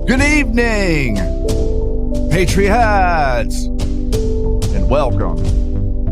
Good evening, Patriots, and welcome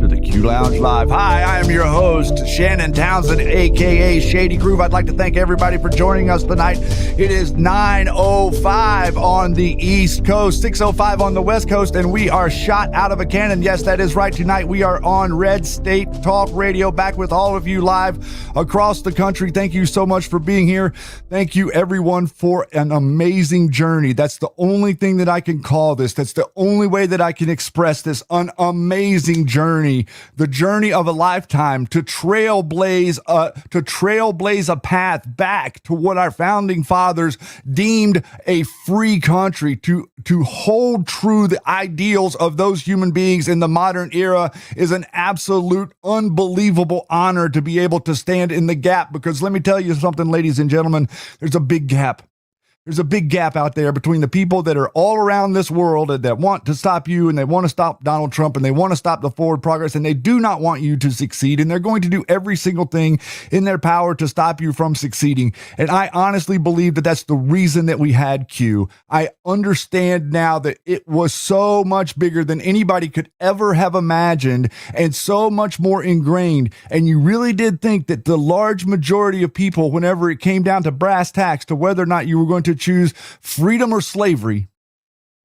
to the Q Lounge Live. Hi, I am your host, Shannon Townsend, a.k.a. Shady Groove. I'd like to thank everybody for joining us tonight. It is 9:05 on the East Coast, 6:05 on the West Coast, and we are shot out of a cannon. Yes, that is right. Tonight, we are on Red State Talk Radio, back with all of you live across the country. Thank you so much for being here. Thank you, everyone, for an amazing journey. That's the only thing that I can call this. That's the only way that I can express this. An amazing journey. The journey of a lifetime to trailblaze a path back to what our founding fathers deemed a free country, to hold true the ideals of those human beings in the modern era is an absolute unbelievable honor to be able to stand in the gap. Because let me tell you something, ladies and gentlemen, there's a big gap. There's a big gap out there between the people that are all around this world that want to stop you, and they want to stop Donald Trump, and they want to stop the forward progress, and they do not want you to succeed, and they're going to do every single thing in their power to stop you from succeeding. And I honestly believe that that's the reason that we had Q. I understand now that it was so much bigger than anybody could ever have imagined, and so much more ingrained. And you really did think that the large majority of people, whenever it came down to brass tacks, to whether or not you were going to choose freedom or slavery,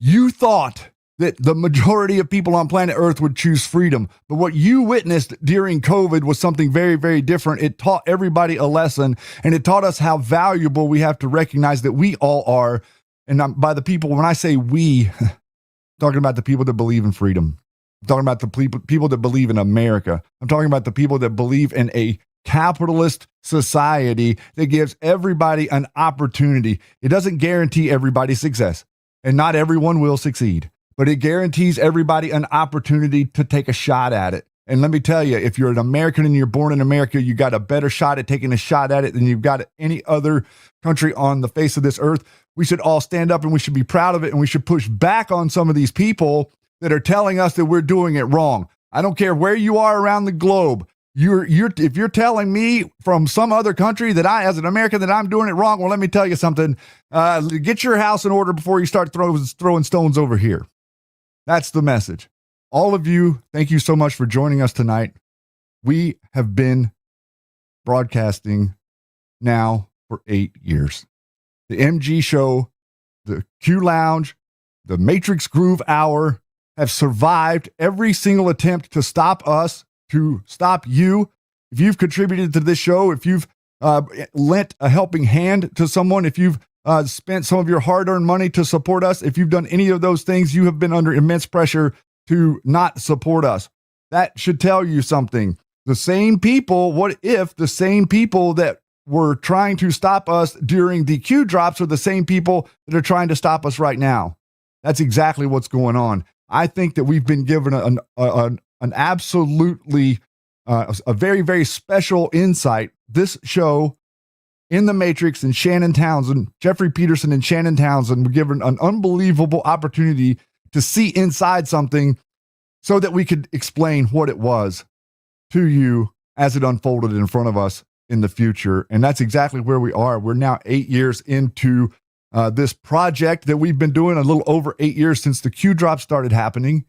you thought that the majority of people on planet Earth would choose freedom. But what you witnessed during COVID was something very, very different. It taught everybody a lesson, and it taught us how valuable we have to recognize that we all are. And by the people, when I say we, I'm talking about the people that believe in freedom. I'm talking about the people that believe in America. I'm talking about the people that believe in a capitalist society that gives everybody an opportunity. It doesn't guarantee everybody's success, and not everyone will succeed, but it guarantees everybody an opportunity to take a shot at it. And let me tell you, if you're an American and you're born in America, you got a better shot at taking a shot at it than you've got at any other country on the face of this earth. We should all stand up, and we should be proud of it, and we should push back on some of these people that are telling us that we're doing it wrong. I don't care where you are around the globe. If you're telling me from some other country that I, as an American, that I'm doing it wrong, well, let me tell you something. Get your house in order before you start throwing stones over here. That's the message. All of you, thank you so much for joining us tonight. We have been broadcasting now for 8 years. The MG Show, the Q Lounge, the Matrix Groove Hour have survived every single attempt to stop us, to stop you. If you've contributed to this show, if you've lent a helping hand to someone, if you've spent some of your hard-earned money to support us, if you've done any of those things, you have been under immense pressure to not support us. That should tell you something. The same people, what if the same people that were trying to stop us during the Q drops are the same people that are trying to stop us right now? That's exactly what's going on. I think that we've been given an absolutely a very, very special insight. This show in the Matrix and Shannon Townsend, Jeffrey Pedersen and Shannon Townsend were given an unbelievable opportunity to see inside something so that we could explain what it was to you as it unfolded in front of us in the future. And that's exactly where we are. We're now 8 years into this project that we've been doing, a little over 8 years since the Q drop started happening.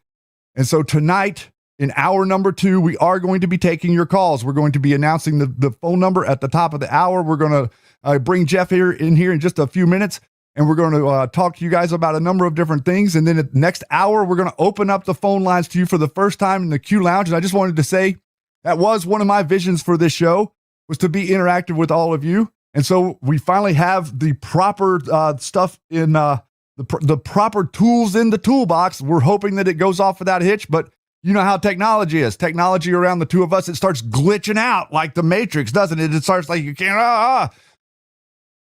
And so tonight, in hour number 2, we are going to be taking your calls. We're going to be announcing the phone number at the top of the hour. We're going to bring Jeff in here in just a few minutes, and we're going to talk to you guys about a number of different things. And then the next hour, we're going to open up the phone lines to you for the first time in the Q Lounge. And I just wanted to say that was one of my visions for this show, was to be interactive with all of you. And so we finally have the proper stuff in the proper tools in the toolbox. We're hoping that it goes off without a hitch, but you know how technology is. Technology around the two of us, it starts glitching out like the Matrix, doesn't it? It starts like you can't.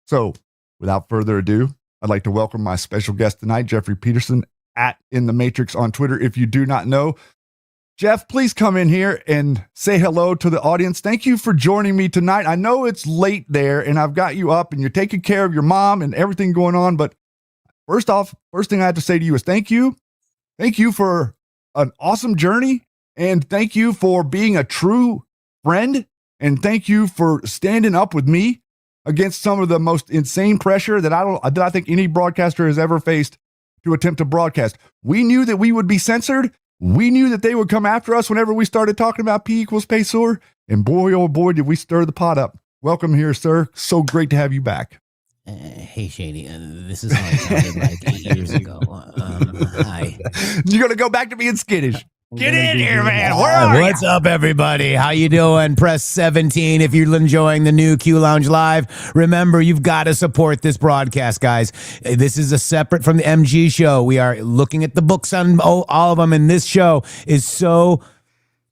So without further ado, I'd like to welcome my special guest tonight, Jeffrey Pedersen, at In the Matrix on Twitter. If you do not know, Jeff, please come in here and say hello to the audience. Thank you for joining me tonight. I know it's late there, and I've got you up, and you're taking care of your mom and everything going on. But first thing I have to say to you is thank you. Thank you for an awesome journey, and thank you for being a true friend, and thank you for standing up with me against some of the most insane pressure that I think any broadcaster has ever faced to attempt to broadcast. We knew that we would be censored. We knew that they would come after us whenever we started talking about P equals P SOAR. And boy, oh boy, did we stir the pot up. Welcome here, sir. So great to have you back. Hey, Shady. This is how I sounded like 8 years ago. Hi. You're going to go back to being skittish. Get in here, man. Where are What's up, everybody? How you doing? Press 17 if you're enjoying the new Q Lounge Live. Remember, you've got to support this broadcast, guys. This is a separate from the MG show. We are looking at the books on all of them, and this show is so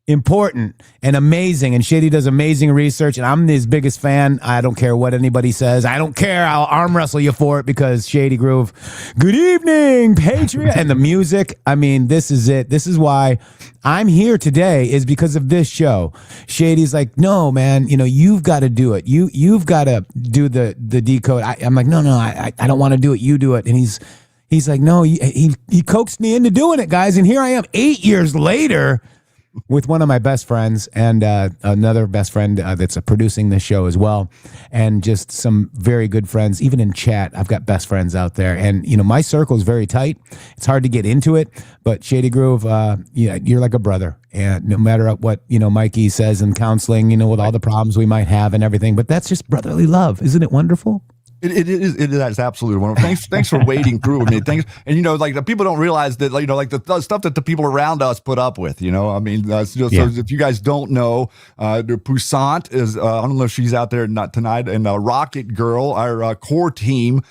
important and amazing, and Shady does amazing research, and I'm his biggest fan. I don't care what anybody says. I don't care. I'll arm wrestle you for it because Shady Groove, good evening, Patriot, and the music. I mean, this is it. This is why I'm here today, is because of this show. Shady's like, no, man, you've got to do it. You've got to do the decode. I'm like, no, I don't want to do it. You do it. And he's like, no, he coaxed me into doing it, guys, and here I am 8 years later, with one of my best friends and another best friend that's producing this show as well, and just some very good friends. Even in chat, I've got best friends out there, and my circle is very tight. It's hard to get into it, but Shady Groove, you're like a brother, and no matter what Mikey says in counseling, with all the problems we might have and everything, but that's just brotherly love. Isn't it wonderful? It is absolutely wonderful. Thanks for wading through with me. Thanks, and like the people don't realize that like the stuff that the people around us put up with. I mean, so if you guys don't know, the Poussant is I don't know if she's out there not tonight, and Rocket Girl, our core team,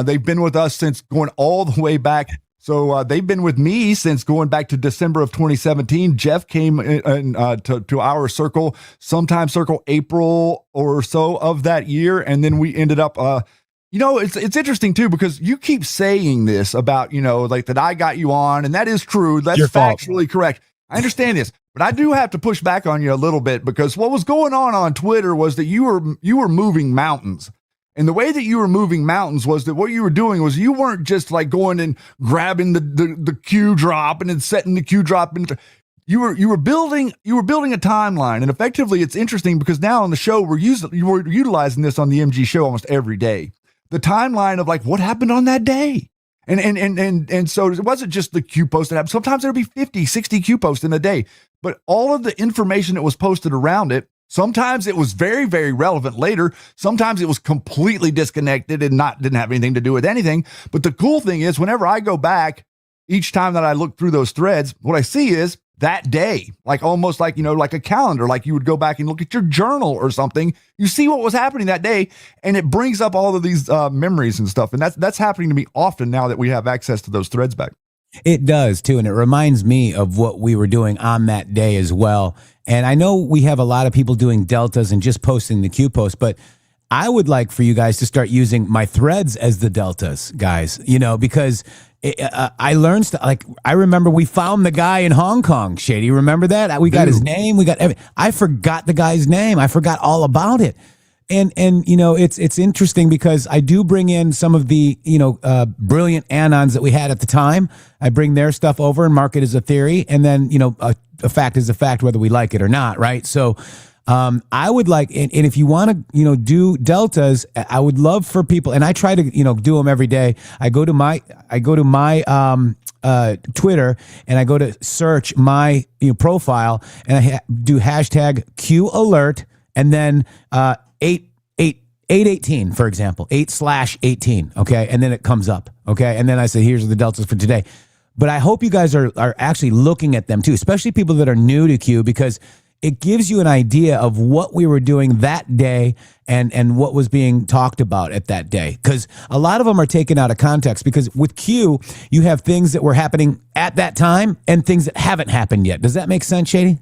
they've been with us since going all the way back. So they've been with me since going back to December of 2017. Jeff came to our circle sometime April or so of that year, and then we ended up. It's interesting too, because you keep saying this about, like that I got you on, and that is true. That's factually correct. I understand this, but I do have to push back on you a little bit, because what was going on Twitter was that you were moving mountains. And the way that you were moving mountains was that what you were doing was you weren't just like going and grabbing the Q drop and then setting the Q drop into. You were building a timeline, and effectively it's interesting because now on the show we're utilizing this on the MG show almost every day. The timeline of like what happened on that day. And so it wasn't just the Q post that happened. Sometimes there'd be 50, 60 Q posts in a day, but all of the information that was posted around it, sometimes it was very, very relevant later. Sometimes it was completely disconnected and didn't have anything to do with anything. But the cool thing is, whenever I go back, each time that I look through those threads, what I see is that day, like almost like, like a calendar, like you would go back and look at your journal or something. You see what was happening that day, and it brings up all of these memories and stuff. And that's happening to me often now that we have access to those threads back. It does too. And it reminds me of what we were doing on that day as well. And I know we have a lot of people doing deltas and just posting the Q post, but I would like for you guys to start using my threads as the deltas, guys, because I learned stuff. Like, I remember we found the guy in Hong Kong, Shady. Remember that? We got his name. We got everything. I forgot the guy's name. I forgot all about it. And it's interesting because I do bring in some of the, brilliant anons that we had at the time. I bring their stuff over and mark it as a theory. And then, a fact is a fact, whether we like it or not. Right. So, I would like, and if you want to, do deltas, I would love for people, and I try to, do them every day. I go to my Twitter, and I go to search my profile, and I do hashtag Q alert, and then 818, for example, 8/18. Okay. And then it comes up. Okay. And then I say, here's the deltas for today. But I hope you guys are actually looking at them too, especially people that are new to Q, because it gives you an idea of what we were doing that day and what was being talked about at that day. Because a lot of them are taken out of context, because with Q, you have things that were happening at that time and things that haven't happened yet. Does that make sense, Shady?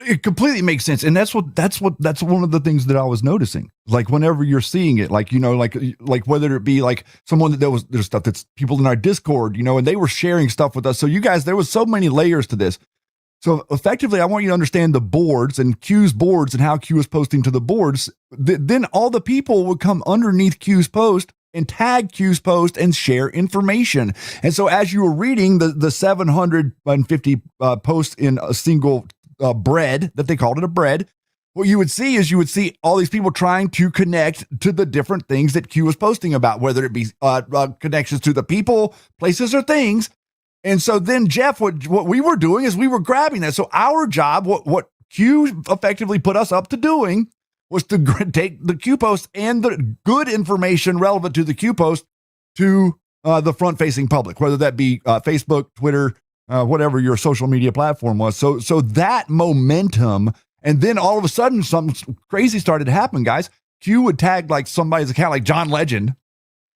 It completely makes sense. And that's one of the things that I was noticing. Like whenever you're seeing it, like, like whether it be like someone there's stuff that's people in our Discord, and they were sharing stuff with us. So you guys, there was so many layers to this. So effectively, I want you to understand the boards and Q's boards and how Q is posting to the boards. Then all the people would come underneath Q's post and tag Q's post and share information. And so as you were reading the 750 posts in a single bread, that they called it a bread, what you would see is all these people trying to connect to the different things that Q was posting about, whether it be connections to the people, places, or things. And so then, Jeff, what we were doing is we were grabbing that. So our job, what Q effectively put us up to doing, was to take the Q post and the good information relevant to the Q post to the front-facing public, whether that be Facebook, Twitter, whatever your social media platform was. So that momentum. And then all of a sudden, something crazy started to happen, guys. Q would tag like somebody's account, like John Legend.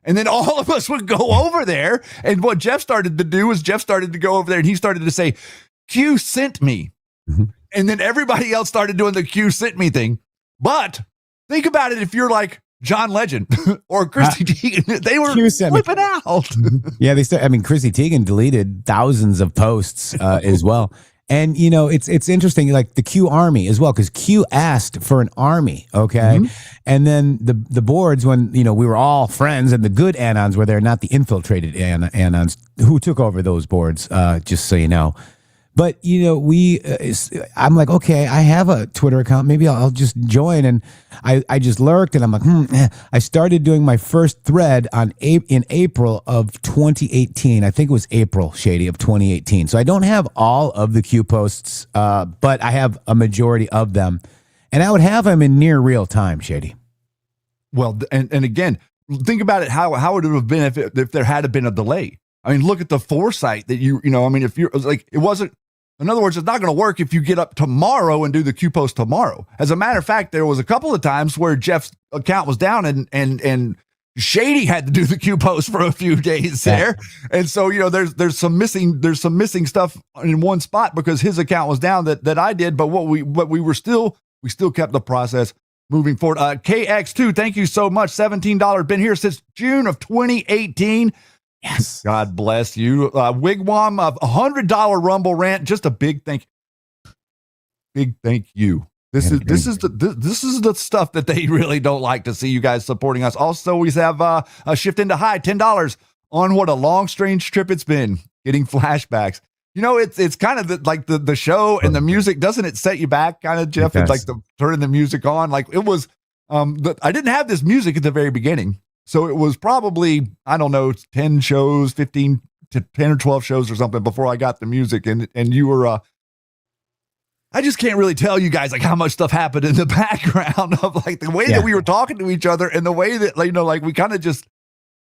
And then all of us would go over there. And what Jeff started to do is Jeff started to go over there and he started to say, Q sent me. Mm-hmm. And then everybody else started doing the Q sent me thing. But think about it. If you're like John Legend or Chrissy Teigen, they were flipping out. Yeah, Chrissy Teigen deleted thousands of posts as well. And, it's interesting, like the Q Army as well, because Q asked for an army, okay? Mm-hmm. And then the boards, when, we were all friends and the good Anons were there, not the infiltrated Anons who took over those boards, just so you know. But, I'm like, okay, I have a Twitter account. Maybe I'll just join. And I just lurked and I'm like, I started doing my first thread in April of 2018. I think it was April, Shady, of 2018. So I don't have all of the Q posts, but I have a majority of them. And I would have them in near real time, Shady. Well, and again, think about it, how would it have been if there had been a delay? I mean, look at the foresight that if you're like, it wasn't. In other words, it's not going to work if you get up tomorrow and do the Q post tomorrow. As a matter of fact, there was a couple of times where Jeff's account was down and Shady had to do the Q post for a few days there. And so, there's some missing stuff in one spot because his account was down that I did. But we still kept the process moving forward. KX2, thank you so much. $17, been here since June of 2018. Yes. God bless you. Wigwam, $100 Rumble rant. Just a big thank you. This is the stuff that they really don't like to see you guys supporting us. Also, we have a shift into high, $10 on what a long, strange trip it's been. Getting flashbacks. It's kind of like the show and the music. Doesn't it set you back, kind of, Jeff? It's like turning the music on. Like it was. I didn't have this music at the very beginning. So it was probably, I don't know, 10 shows, 15 to 10 or 12 shows or something before I got the music. And you were, I just can't really tell you guys like how much stuff happened in the background of like the way that we were talking to each other and the way that, like we kind of just,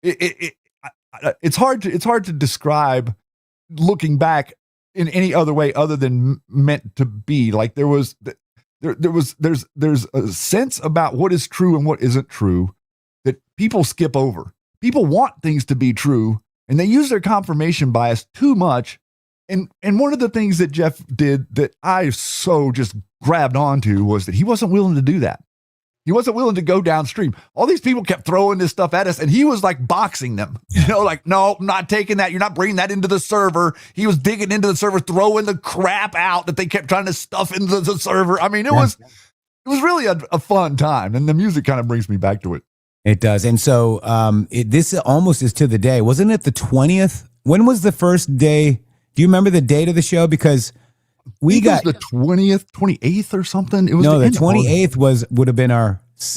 it's hard to describe looking back in any other way other than meant to be. Like there's a sense about what is true and what isn't true that people skip over. People want things to be true and they use their confirmation bias too much. And one of the things that Jeff did that I so just grabbed onto was that he wasn't willing to do that. He wasn't willing to go downstream. All these people kept throwing this stuff at us and he was like boxing them, like, no, I'm not taking that. You're not bringing that into the server. He was digging into the server, throwing the crap out that they kept trying to stuff into the server. I mean, it was really a fun time. And the music kind of brings me back to it. It does. And so this almost is to the day. Wasn't it the 20th? When was the first day? Do you remember the date of the show? Because we got the 20th, 28th or something. It was the 28th would have been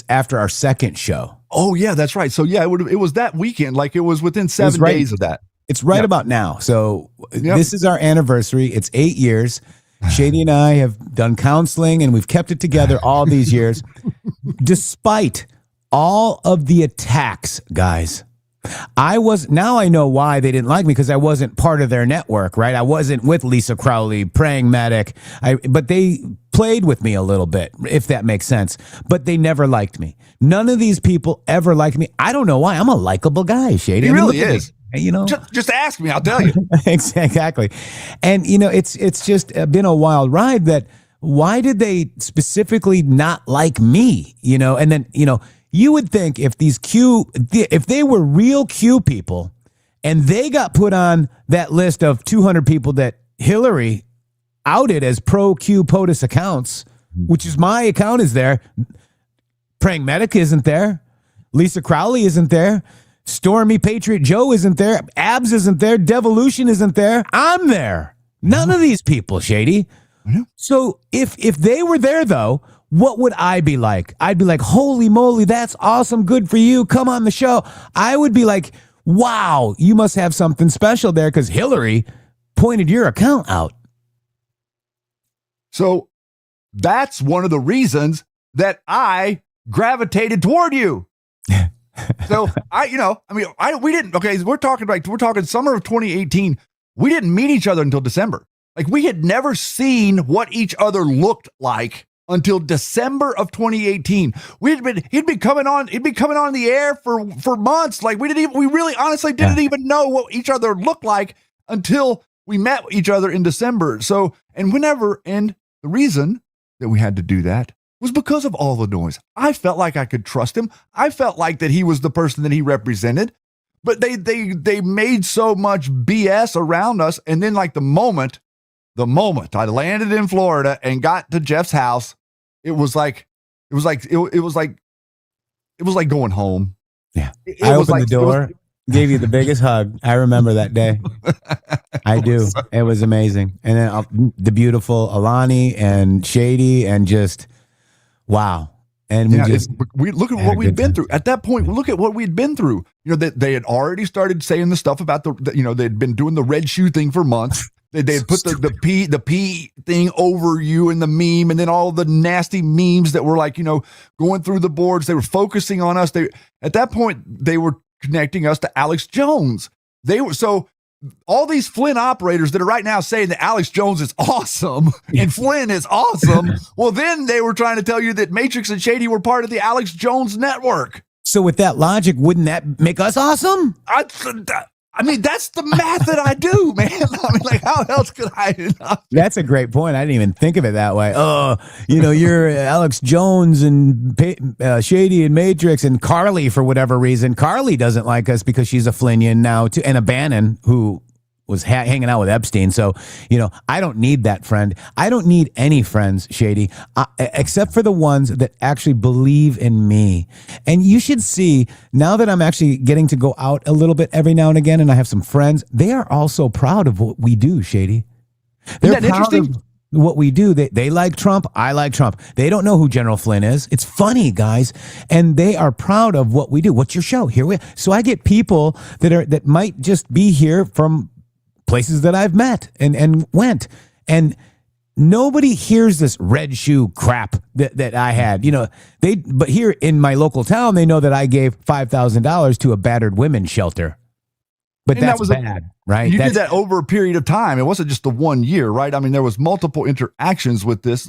after our second show. Oh yeah, that's right. So yeah, it was that weekend. Like it was within 7 days of that. It's right about now. So this is our anniversary. It's 8 years. Shady and I have done counseling and we've kept it together all these years, despite all of the attacks, guys. Now I know why they didn't like me, because I wasn't part of their network, right? I wasn't with Lisa Crowley, Praying Medic, but they played with me a little bit, if that makes sense. But they never liked me. None of these people ever liked me. I don't know why. I'm a likable guy, Shady. He really is. Just ask me, I'll tell you. Exactly. And it's just been a wild ride. That why did they specifically not like me? And then you would think if if they were real Q people and they got put on that list of 200 people that Hillary outed as pro Q POTUS accounts, which is my account, is there. Praying Medic isn't there. Lisa Crowley isn't there. Stormy Patriot Joe isn't there. Abs isn't there. Devolution isn't there. I'm there. None of these people, Shady. So if they were there, though, what would I be like? I'd be like, holy moly, that's awesome. Good for you. Come on the show. I would be like, wow, you must have something special there because Hillary pointed your account out. So that's one of the reasons that I gravitated toward you. So we didn't. Okay, we're talking summer of 2018. We didn't meet each other until December. Like, we had never seen what each other looked like until December of 2018. He'd been coming on the air for months. Like, we really honestly didn't even know what each other looked like until we met each other in December. So, and the reason that we had to do that was because of all the noise. I felt like I could trust him. I felt like that he was the person that he represented, but they made so much BS around us. And then, like, the moment I landed in Florida and got to Jeff's house, it was like going home. Yeah. I opened the door, gave you the biggest hug. I remember that day. I do. It was amazing. And then the beautiful Alani and Shady and just, wow. And we look at what we'd been through at that point. Look at what we'd been through. You know, that they had already started saying the stuff about they'd been doing the red shoe thing for months. They had put the P thing over you in the meme, and then all the nasty memes that were like, going through the boards. They were focusing on us. At that point, they were connecting us to Alex Jones. So all these Flynn operators that are right now saying that Alex Jones is awesome and Flynn is awesome. Well, then they were trying to tell you that Matrix and Shady were part of the Alex Jones network. So with that logic, wouldn't that make us awesome? I mean, that's the math that I do, man. I mean, like, how else could I? That's a great point. I didn't even think of it that way. Oh, you're Alex Jones and Shady and Matrix and Carly for whatever reason. Carly doesn't like us because she's a Flinian now too, and a Bannon who was hanging out with Epstein. So, I don't need that friend. I don't need any friends, Shady, except for the ones that actually believe in me. And you should see, now that I'm actually getting to go out a little bit every now and again, and I have some friends, they are also proud of what we do, Shady. They're proud of what we do. They like Trump. I like Trump. They don't know who General Flynn is. It's funny, guys. And they are proud of what we do. What's your show? So I get people that might just be here from places that I've met and went, and nobody hears this red shoe crap that I had, but here in my local town, they know that I gave $5,000 to a battered women's shelter, but that's bad, right? You did that over a period of time. It wasn't just the 1 year, right? I mean, there was multiple interactions with this,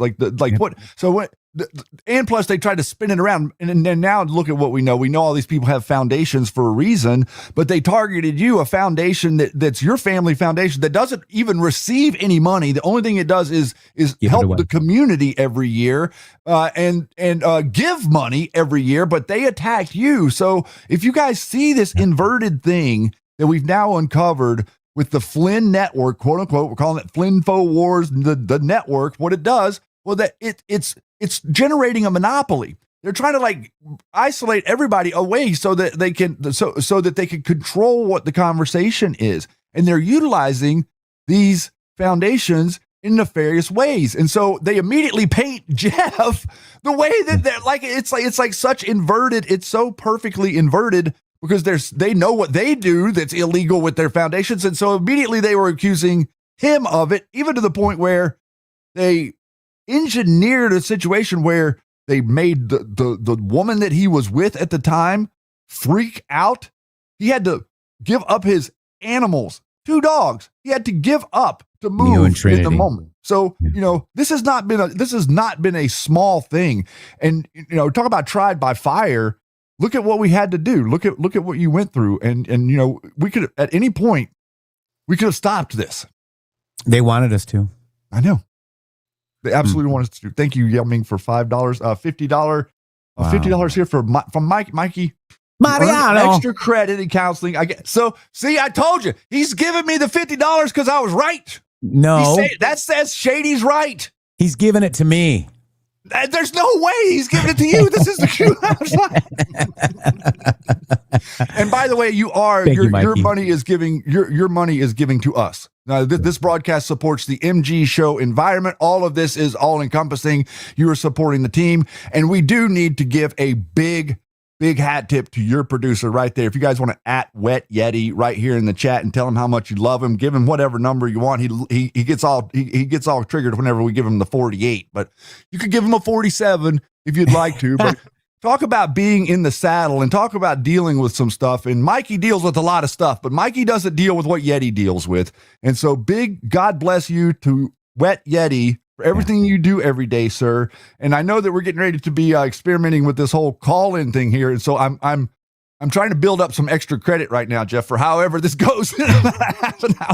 and plus they tried to spin it around. And then now look at what we know. We know all these people have foundations for a reason, but they targeted you, a foundation that's your family foundation that doesn't even receive any money. The only thing it does is help the community every year, and give money every year, but they attacked you. So if you guys see this inverted thing that we've now uncovered with the Flynn network, quote unquote, we're calling it Flynnfo Wars, the network, what it does, well, that it's generating a monopoly. They're trying to isolate everybody away so that they can so that they can control what the conversation is, and they're utilizing these foundations in nefarious ways. And so they immediately paint Jeff the way that it's like such inverted. It's so perfectly inverted because they know what they do that's illegal with their foundations, and so immediately they were accusing him of it, even to the point where they engineered a situation where they made the woman that he was with at the time freak out. He had to give up his animals, 2 dogs. He had to give up to move in the moment. So, this has not been a small thing. And, talk about tried by fire. Look at what we had to do. Look at what you went through. And we could, at any point, we could have stopped this. They wanted us to. I know. They absolutely want us to. Thank you, Yelming, for $5, $50, $50 here from Mikey Mariano. Extra credit in counseling. So see, I told you, he's giving me the $50 because I was right. No, that says Shady's right. He's giving it to me. There's no way he's giving it to you. This is the Q Lounge. And by the way, your money is giving your money is giving to us. Now, this broadcast supports the MG show environment. All of this is all encompassing. You are supporting the team, and we do need to give a big hat tip to your producer right there. If you guys want to @Wet Yeti right here in the chat and tell him how much you love him, give him whatever number you want. He gets all triggered whenever we give him the 48, but you could give him a 47 if you'd like to. But talk about being in the saddle and talk about dealing with some stuff. And Mikey deals with a lot of stuff, but Mikey doesn't deal with what Yeti deals with. And so big God bless you to Wet Yeti for everything you do every day, sir. And I know that we're getting ready to be experimenting with this whole call-in thing here. And so I'm trying to build up some extra credit right now, Jeff, for however this goes.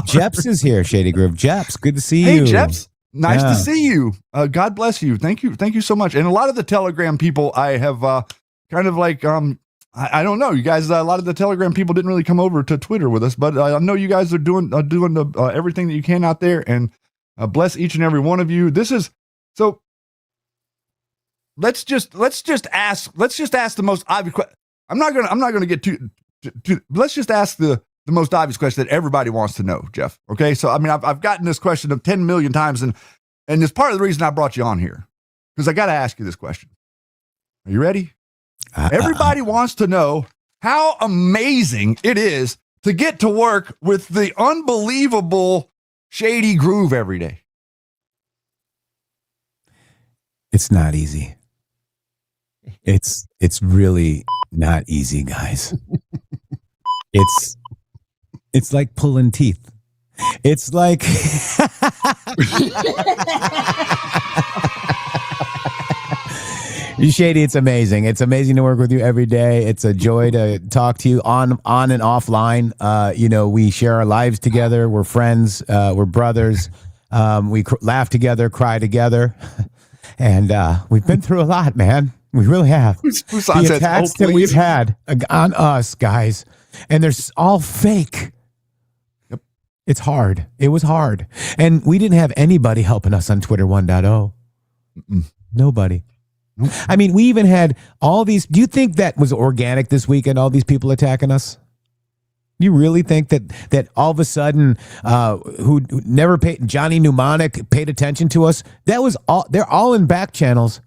Jeps is here, Shady Groove. Jeps, good to see you. Hey, Jeps. Nice to see you. God bless you. Thank you so much. And a lot of the Telegram people I have kind of like, I don't know, you guys, a lot of the Telegram people didn't really come over to Twitter with us, but I know you guys are doing everything that you can out there, and bless each and every one of you. This is so. Let's just ask the most obvious question. I'm not gonna get too. Let's just ask the most obvious question that everybody wants to know, Jeff. Okay, so I mean, I've gotten this question of 10 million times, and it's part of the reason I brought you on here, because I got to ask you this question. Are you ready? Everybody wants to know how amazing it is to get to work with the unbelievable Shady Groove every day. It's not easy. It's really not easy, guys. It's like pulling teeth. It's like Shady, it's amazing. It's amazing to work with you every day. It's a joy to talk to you on and offline. We share our lives together. We're friends. We're brothers. We laugh together, cry together. And we've been through a lot, man. We really have. The attacks that we've had on us, guys. And they're all fake. Yep. It's hard. It was hard. And we didn't have anybody helping us on Twitter 1.0. Nobody. I mean, we even had all these. Do you think that was organic this weekend, all these people attacking us? You really think that all of a sudden, who never paid, Johnny Mnemonic paid attention to us? That was all. They're all in back channels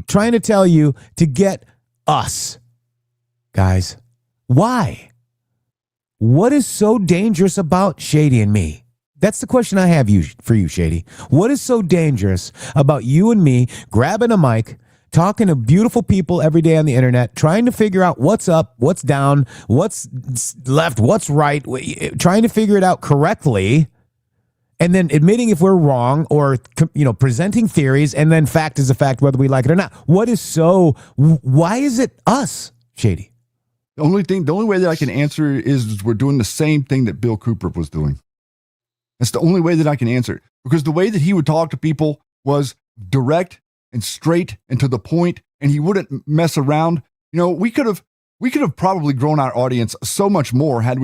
trying to tell you to get us. Guys, why? What is so dangerous about Shady and me? That's the question I have for you, Shady. What is so dangerous about you and me grabbing a mic, talking to beautiful people every day on the internet, trying to figure out what's up, what's down, what's left, what's right, trying to figure it out correctly, and then admitting if we're wrong, or presenting theories, and then fact is a fact whether we like it or not. Why is it us, Shady? The only way that I can answer is we're doing the same thing that Bill Cooper was doing. That's the only way that I can answer it, because the way that he would talk to people was direct and straight and to the point, and he wouldn't mess around. We could have probably grown our audience so much more if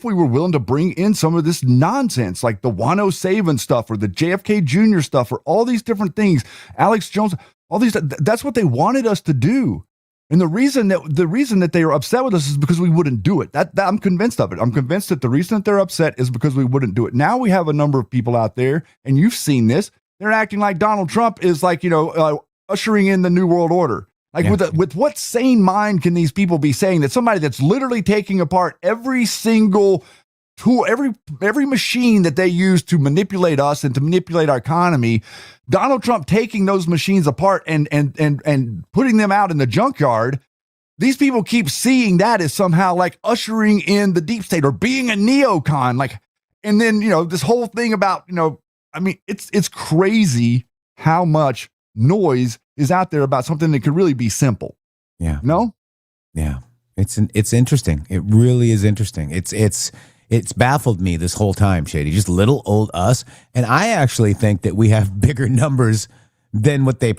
we were willing to bring in some of this nonsense, like the Wano Saban stuff or the JFK Jr. stuff or all these different things, Alex Jones, all these. That's what they wanted us to do. And the reason that they are upset with us is because we wouldn't do it. That I'm convinced of it. I'm convinced that the reason that they're upset is because we wouldn't do it. Now we have a number of people out there, and you've seen this. They're acting like Donald Trump is like, ushering in the New World Order. Like, with what sane mind can these people be saying that somebody that's literally taking apart every single tool, every machine that they use to manipulate us and to manipulate our economy, Donald Trump taking those machines apart and putting them out in the junkyard, these people keep seeing that as somehow like ushering in the deep state or being a neocon. Like, and then, this whole thing about, it's crazy how much noise is out there about something that could really be simple. Yeah. No? Yeah. It's interesting. It really is interesting. It's baffled me this whole time, Shady. Just little old us. And I actually think that we have bigger numbers than what they,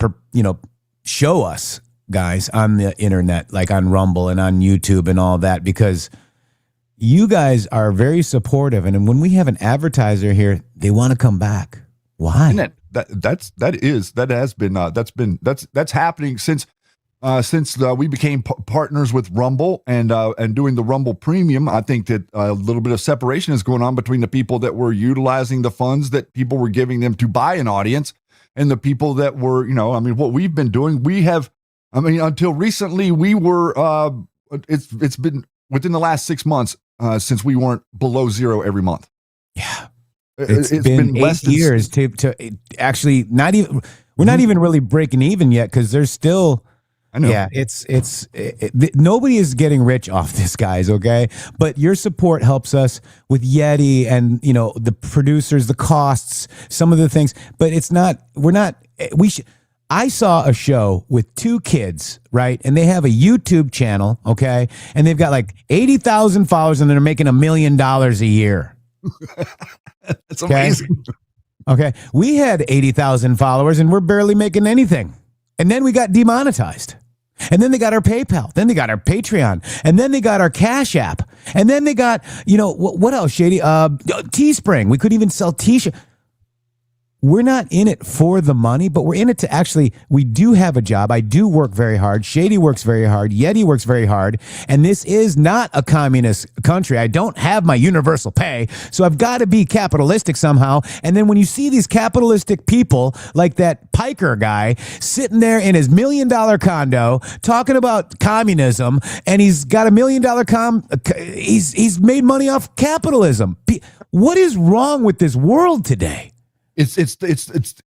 show us, guys, on the internet, like on Rumble and on YouTube and all that, because you guys are very supportive. And when we have an advertiser here, they want to come back. Why? that's happening since we became partners with Rumble and doing the Rumble Premium. I think that a little bit of separation is going on between the people that were utilizing the funds that people were giving them to buy an audience and the people that were, what we've been doing. Until recently, we were. It's been within the last 6 months since we weren't below zero every month. Yeah, it's been less 8 years to actually not even. We're not even really breaking even yet because there's still. I know. Yeah, nobody is getting rich off this, guys. Okay, but your support helps us with Yeti and the producers, the costs, some of the things. But it's not. We're not. I saw a show with 2 kids, right? And they have a YouTube channel, okay? And they've got like 80,000 followers and they're making $1 million a year. That's amazing. Okay. We had 80,000 followers and we're barely making anything. And then we got demonetized. And then they got our PayPal. Then they got our Patreon. And then they got our Cash App. And then they got, what else, Shady? Teespring. We couldn't even sell T-shirts. We're not in it for the money, but we're in it to actually, we do have a job. I do work very hard. Shady works very hard. Yeti works very hard. And this is not a communist country. I don't have my universal pay. So I've got to be capitalistic somehow. And then when you see these capitalistic people like that Piker guy sitting there in his $1 million condo talking about communism, and he's got $1 million he's made money off capitalism. What is wrong with this world today? It's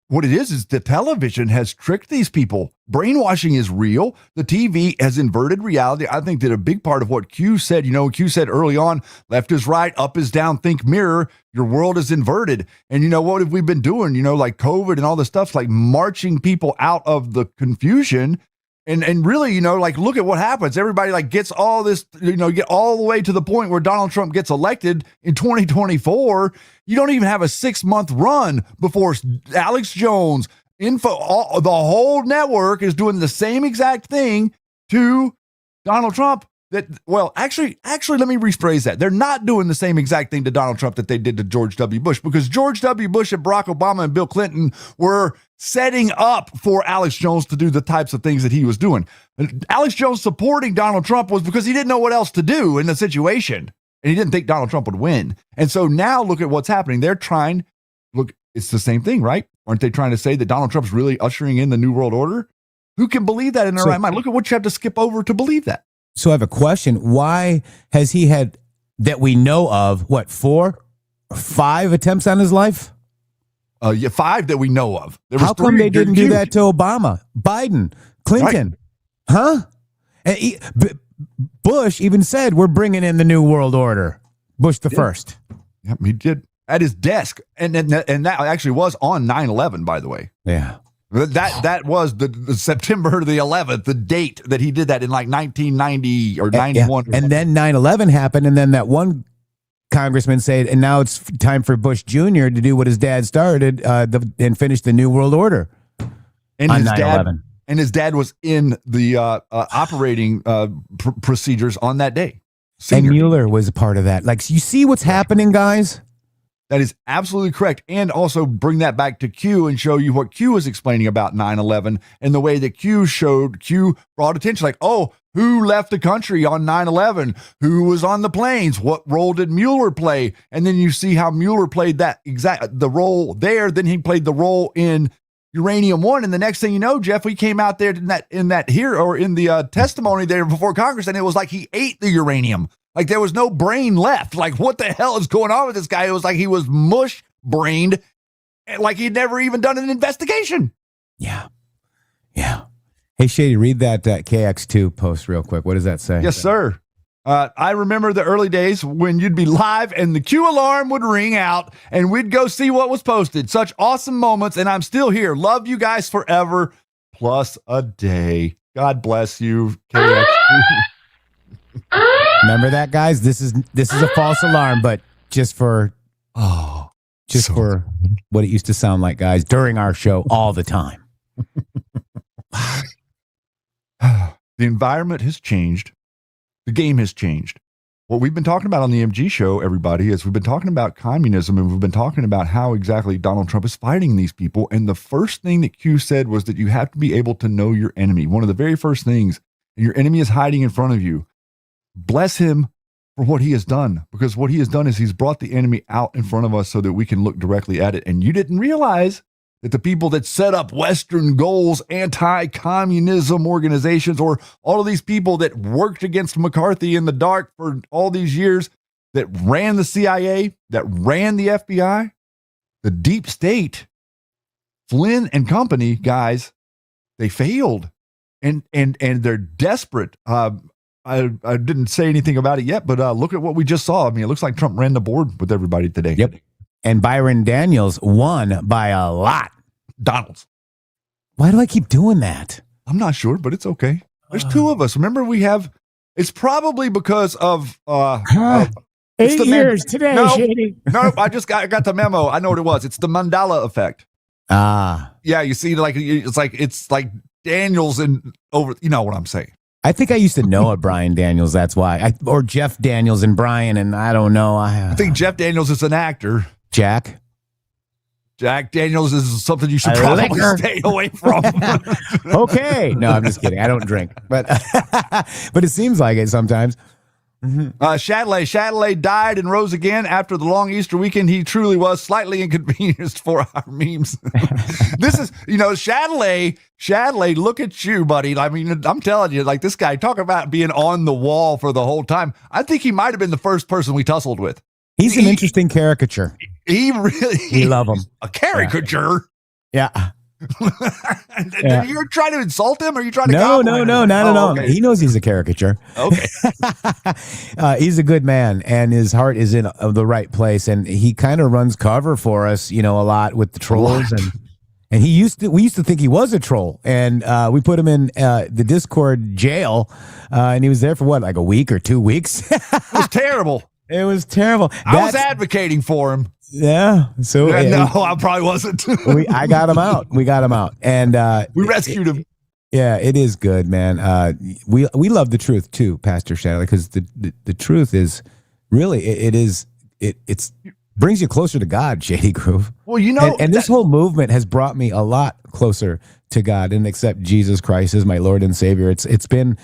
what it is the television has tricked these people. Brainwashing is real. The TV has inverted reality. I think that a big part of what Q said, Q said early on, left is right, up is down, think mirror, your world is inverted. And what have we been doing? Like COVID and all this stuff, like marching people out of the confusion. And really, look at what happens. Everybody gets all this, get all the way to the point where Donald Trump gets elected in 2024. You don't even have a 6-month run before Alex Jones, the whole network is doing the same exact thing to Donald Trump. Actually, let me rephrase that. They're not doing the same exact thing to Donald Trump that they did to George W. Bush, because George W. Bush and Barack Obama and Bill Clinton were setting up for Alex Jones to do the types of things that he was doing. Alex Jones supporting Donald Trump was because he didn't know what else to do in the situation, and he didn't think Donald Trump would win. And so now look at what's happening. They're trying, it's the same thing, right? Aren't they trying to say that Donald Trump's really ushering in the New World Order? Who can believe that in their right mind? Look at what you have to skip over to believe that. So I have a question. Why has he had, that we know of, 4 or 5 attempts on his life? 5 that we know of. How come they didn't do that to Obama, Biden, Clinton? Right. Huh? And Bush even said, we're bringing in the New World Order. Bush the first. Yep, he did. At his desk. And that actually was on 9/11, by the way. Yeah. That was the September the 11th, the date that he did that in 1990 or 91. Yeah. And then 9/11 happened, and then that one congressman said, and now it's time for Bush Jr. to do what his dad started and finish the New World Order. And on his 9/11. And his dad was in the operating procedures on that day. And Mueller was a part of that. You see what's happening, guys? That is absolutely correct. And also bring that back to Q and show you what Q was explaining about 9/11 and the way that Q brought attention. Who left the country on 9/11? Who was on the planes? What role did Mueller play? And then you see how Mueller played the role there. Then he played the role in Uranium One. And the next thing you know, Jeff, we came out there in the testimony there before Congress, and it was like he ate the uranium. There was no brain left. What the hell is going on with this guy? It was like he was mush-brained, like he'd never even done an investigation. Yeah. Yeah. Hey, Shady, read that KX2 post real quick. What does that say? Yes, sir. I remember the early days when you'd be live and the Q alarm would ring out and we'd go see what was posted. Such awesome moments, and I'm still here. Love you guys forever, plus a day. God bless you, KX2. Remember that, guys? This is a false alarm, but just for what it used to sound like, guys, during our show all the time. The environment has changed. The game has changed. what we've been talking about on the MG show, everybody, is we've been talking about communism, and we've been talking about how exactly Donald Trump is fighting these people. And the first thing that Q said was that you have to be able to know your enemy. One of the very first things, and your enemy is hiding in front of you. Bless him for what he has done, because what he has done is he's brought the enemy out in front of us so that we can look directly at it. And you didn't realize that the people that set up Western goals, anti-communism organizations, or all of these people that worked against McCarthy in the dark for all these years, that ran the CIA, that ran the FBI, the deep state, Flynn and company, guys, they failed. And they're desperate. I didn't say anything about it yet, but look at what we just saw. I mean, it looks like Trump ran the board with everybody today. Yep. And Byron Daniels won by a lot. Donald's. Why do I keep doing that? I'm not sure, but it's okay. There's two of us. Remember, it's probably because of 8 years today, no, Shady. No, I got the memo. I know what it was. It's the Mandela effect. Yeah, you see, it's like Daniels and over. You know what I'm saying? I think I used to know a Brian Daniels. That's why, or Jeff Daniels and Brian, and I don't know. I think Jeff Daniels is an actor. Jack Daniels is something you should probably stay away from. Okay, no, I'm just kidding. I don't drink, but it seems like it sometimes. Chatelet died and rose again after the long Easter weekend. He truly was slightly inconvenienced for our memes. This is, Chatelet, look at you, buddy. I mean, I'm telling you, like, this guy, talk about being on the wall for the whole time. I think he might have been the first person we tussled with. He's an interesting caricature. We love him. A caricature? Yeah. You're trying to insult him, or are you trying to compliment him? No, not at all. Okay. He knows he's a caricature. Okay. He's a good man, and his heart is in the right place, and he kind of runs cover for us, a lot with the trolls. And we used to think he was a troll, and we put him in the Discord jail, and he was there for like a week or 2 weeks. It was terrible. It was terrible. I was advocating for him. Yeah. So no, I probably wasn't. I got him out. We got him out, and we rescued him. Yeah, it is good, man. We love the truth too, Pastor Shannon, because the truth is really it brings you closer to God, Shady Groove. Well, and this whole movement has brought me a lot closer to God, and accept Jesus Christ as my Lord and Savior. It's been,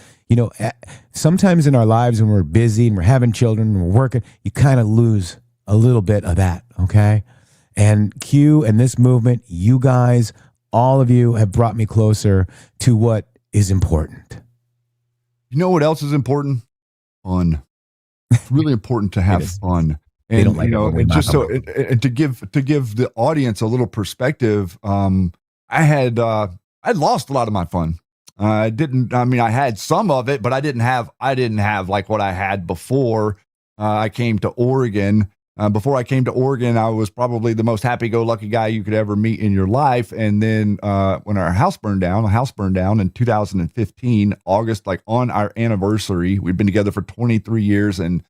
sometimes in our lives when we're busy and we're having children and we're working, you kind of lose a little bit of that, okay? And Q and this movement, you guys, all of you have brought me closer to what is important. You know what else is important? Fun. It's really important to have fun. And they don't like and just so and to give the audience a little perspective, I had lost a lot of my fun. I had some of it, but I didn't have like what I had before I came to Oregon. Before I came to Oregon, I was probably the most happy-go-lucky guy you could ever meet in your life. And then when our house burned down in 2015, August, like on our anniversary, we'd been together for 23 years, and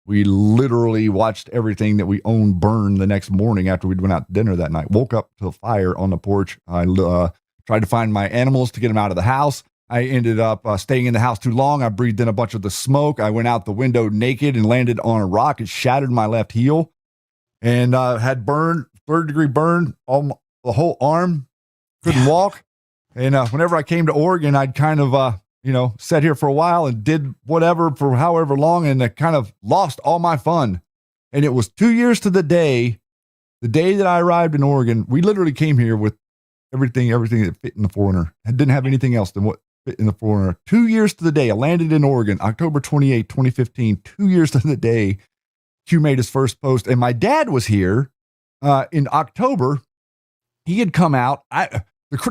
we literally watched everything that we owned burn the next morning after we'd went out to dinner that night. Woke up to a fire on the porch. I tried to find my animals to get them out of the house. I ended up staying in the house too long. I breathed in a bunch of the smoke. I went out the window naked and landed on a rock. It shattered my left heel, and had burned, third-degree burn, the whole arm. Couldn't walk. And whenever I came to Oregon, I'd kind of, sat here for a while and did whatever for however long, and I kind of lost all my fun. And it was 2 years to the day that I arrived in Oregon. We literally came here with everything that fit in the 4Runner. I didn't have anything else than what fit in the 4Runner. 2 years to the day. I landed in Oregon, October 28, 2015. 2 years to the day, Q made his first post. And my dad was here in October. He had come out.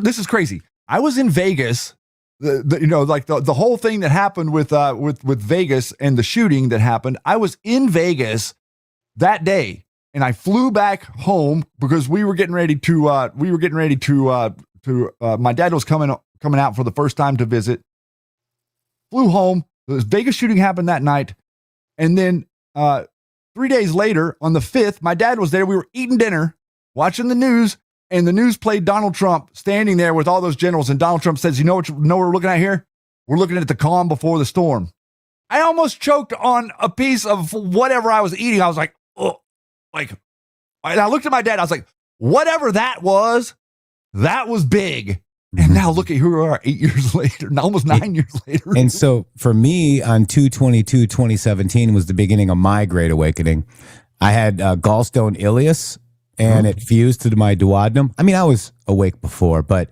This is crazy. I was in Vegas. The whole thing that happened with Vegas and the shooting that happened. I was in Vegas that day, and I flew back home because we were getting ready to. My dad was coming out for the first time to visit. Flew home. The Vegas shooting happened that night, and then 3 days later, on the 5th, my dad was there. We were eating dinner, watching the news. And the news played Donald Trump standing there with all those generals. And Donald Trump says, you know what we're looking at here? We're looking at the calm before the storm. I almost choked on a piece of whatever I was eating. I was like, oh, like, and I looked at my dad. I was like, whatever that was big. And now look at who we are 8 years later, almost 9 years later. And so for me, on 2/22/2017 was the beginning of my great awakening. I had gallstone ileus, and it fused to my duodenum. I mean, I was awake before, but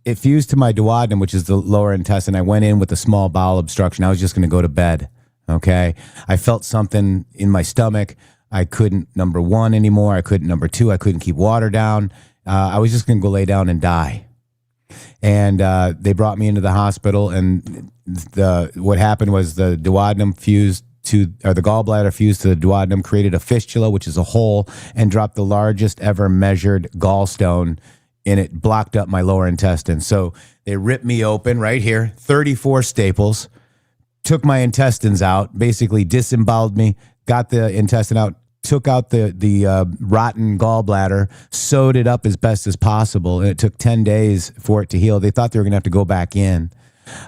it fused to my duodenum, which is the lower intestine. I went in with a small bowel obstruction. I was just going to go to bed. Okay. I felt something in my stomach. I couldn't, number one, anymore. I couldn't, number two, I couldn't keep water down. I was just going to go lay down and die. And they brought me into the hospital, and what happened was the duodenum fused to, or the gallbladder fused to the duodenum, created a fistula, which is a hole, and dropped the largest ever measured gallstone, and it blocked up my lower intestine. So they ripped me open right here, 34 staples, took my intestines out, basically disemboweled me, got the intestine out, took out the rotten gallbladder, sewed it up as best as possible, and it took 10 days for it to heal. They thought they were going to have to go back in.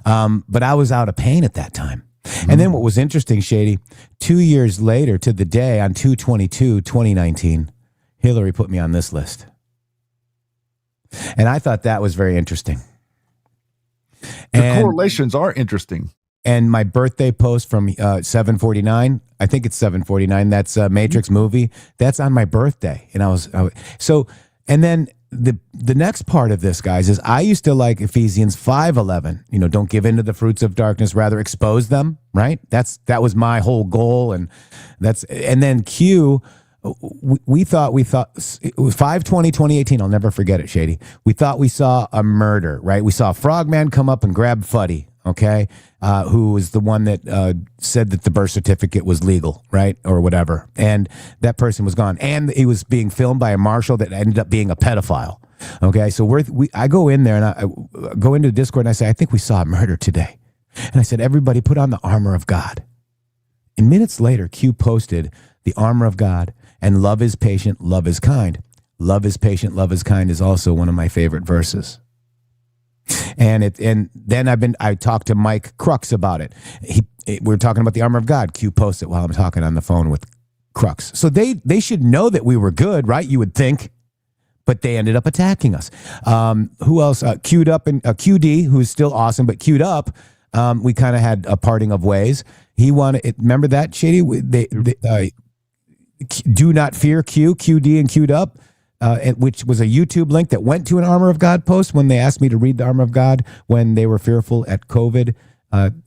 But I was out of pain at that time. And then what was interesting, Shady, 2 years later to the day, on 2/22/2019, Hillary put me on this list. And I thought that was very interesting. The correlations are interesting. And my birthday post from 7/49, I think it's 7/49. That's a Matrix movie. That's on my birthday, and and then the next part of this, guys, is I used to like Ephesians 5:11. You know, don't give in to the fruits of darkness, rather expose them. Right? That was my whole goal, and then Q. We thought it was 5/20/2018. I'll never forget it, Shady. We thought we saw a murder. Right? We saw a frogman come up and grab Fuddy. Okay, who was the one that said that the birth certificate was legal, right, or whatever, and that person was gone, and he was being filmed by a marshal that ended up being a pedophile. Okay, so I go in there and I go into Discord and I say, I think we saw a murder today, and I said, everybody put on the armor of God. And minutes later, Q posted the armor of God, and love is patient, love is kind. Love is patient, love is kind is also one of my favorite verses. And then I talked to Mike Crux about it. We were talking about the armor of God. Q posted while I'm talking on the phone with Crux. So they should know that we were good, right? You would think, but they ended up attacking us. Who else? Queued up, and QD, who's still awesome, but queued up. We kind of had a parting of ways. He wanted. Remember that, Shady? Do not fear Q, QD, and queued up. Which was a YouTube link that went to an Armor of God post when they asked me to read the Armor of God when they were fearful at COVID.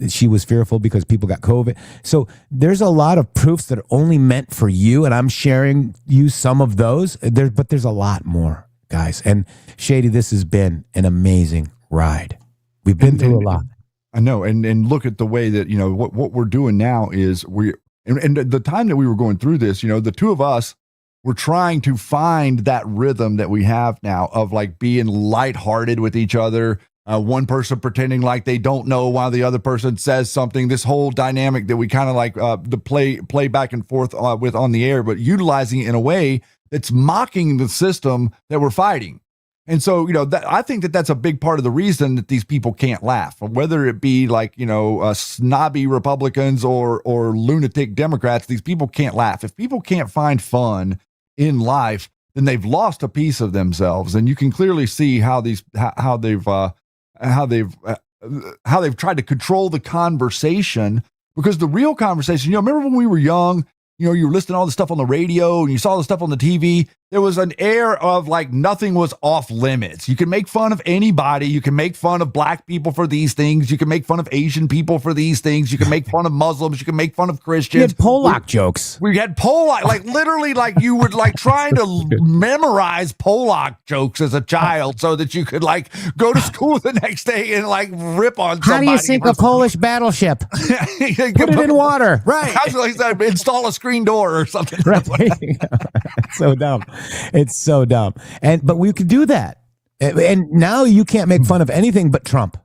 She was fearful because people got COVID. So there's a lot of proofs that are only meant for you, and I'm sharing you some of those. But there's a lot more, guys. And Shady, this has been an amazing ride. We've been through a lot. I know, and look at the way that, you know, what we're doing now is and the time that we were going through this, you know, the two of us, we're trying to find that rhythm that we have now of like being lighthearted with each other. One person pretending like they don't know while the other person says something. This whole dynamic that we kind of like the play back and forth with on the air, but utilizing it in a way that's mocking the system that we're fighting. And so, you know, I think that that's a big part of the reason that these people can't laugh, whether it be like, you know, snobby Republicans or lunatic Democrats. These people can't laugh. If people can't find fun in life, then they've lost a piece of themselves, and you can clearly see how they've tried to control the conversation, because the real conversation, you know, remember when we were young, you know, you were listening to all the stuff on the radio and you saw the stuff on the TV. There was an air of like nothing was off limits. You can make fun of anybody. You can make fun of black people for these things. You can make fun of Asian people for these things. You can make fun of Muslims. You can make fun of Christians. We had Polak jokes. We had Polak, like literally, like you were like trying to memorize Polak jokes as a child so that you could like go to school the next day and like rip on somebody. How do you sink a Polish battleship? Put it in water. Right. How's it like install a screen door or something? Right. So dumb. It's so dumb. But we could do that. And now you can't make fun of anything but Trump.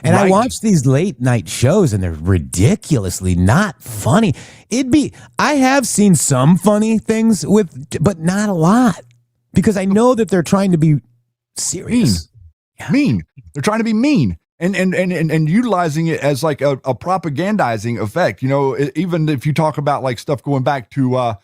And right. I watch these late night shows and they're ridiculously not funny. I have seen some funny things but not a lot, because I know that they're trying to be serious. Mean. They're trying to be mean. and utilizing it as like a propagandizing effect. You know, even if you talk about like stuff going back to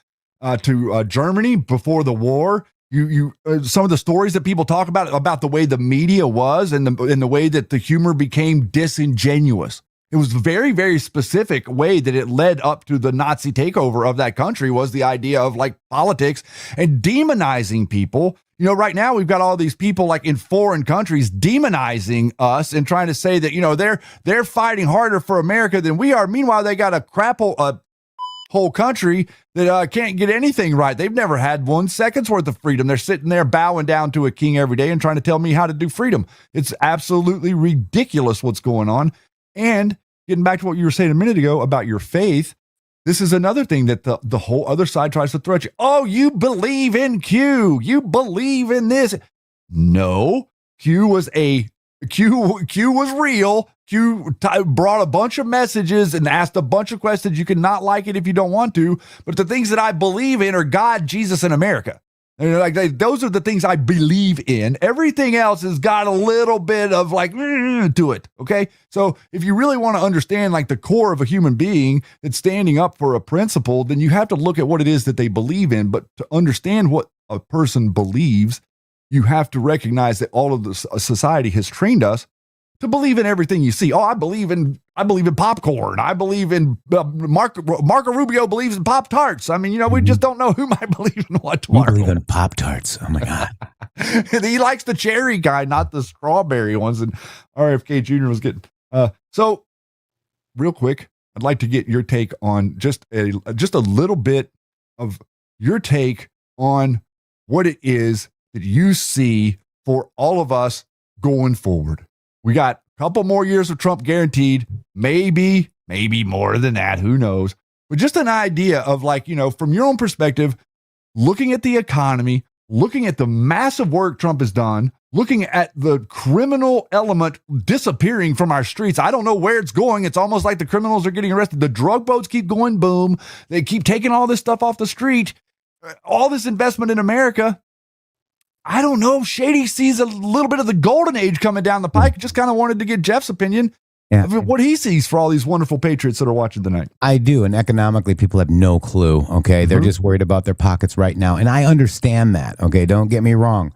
Germany before the war, you some of the stories that people talk about the way the media was and the way that the humor became disingenuous. It was a very, very specific way that it led up to the Nazi takeover of that country, was the idea of like politics and demonizing people. You know, right now we've got all these people like in foreign countries demonizing us and trying to say that, you know, they're fighting harder for America than we are. Meanwhile, they got a whole country that can't get anything right. They've never had 1 second's worth of freedom. They're sitting there bowing down to a king every day and trying to tell me how to do freedom. It's absolutely ridiculous what's going on. And getting back to what you were saying a minute ago about your faith, this is another thing that the whole other side tries to throw at you. Oh, you believe in Q. You believe in this. No, Q was real. Q brought a bunch of messages and asked a bunch of questions. You can not like it if you don't want to, but the things that I believe in are God, Jesus, and America. And like those are the things I believe in. Everything else has got a little bit of like to it. Okay. So if you really want to understand like the core of a human being that's standing up for a principle, then you have to look at what it is that they believe in. But to understand what a person believes, you have to recognize that all of the society has trained us to believe in everything you see. Oh, I believe in popcorn. I believe in Marco Rubio believes in Pop-Tarts. I mean, you know, we just don't know who might believe in what tomorrow. You believe in Pop-Tarts. Oh my God. He likes the cherry guy, not the strawberry ones. And RFK Jr. was getting, so real quick, I'd like to get your take on just a little bit of your take on what it is that you see for all of us going forward. We got a couple more years of Trump guaranteed, maybe more than that, who knows? But just an idea of like, you know, from your own perspective, looking at the economy, looking at the massive work Trump has done, looking at the criminal element disappearing from our streets. I don't know where it's going. It's almost like the criminals are getting arrested. The drug boats keep going boom. They keep taking all this stuff off the street. All this investment in America. I don't know if Shady sees a little bit of the golden age coming down the pike. Just kind of wanted to get Jeff's opinion of what he sees for all these wonderful patriots that are watching tonight. I do. And economically, people have no clue. Okay. They're just worried about their pockets right now. And I understand that. Okay. Don't get me wrong.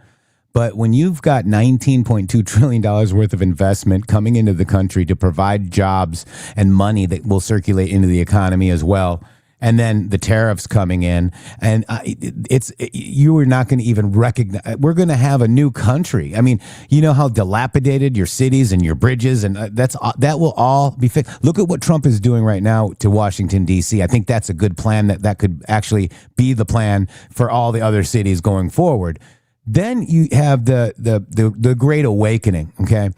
But when you've got $19.2 trillion worth of investment coming into the country to provide jobs and money that will circulate into the economy as well, and then the tariffs coming in, and you are not going to even recognize. We're going to have a new country. I mean, you know how dilapidated your cities and your bridges, and that will all be fixed. Look at what Trump is doing right now to Washington D.C. I think that's a good plan. That could actually be the plan for all the other cities going forward. Then you have the Great Awakening. Okay.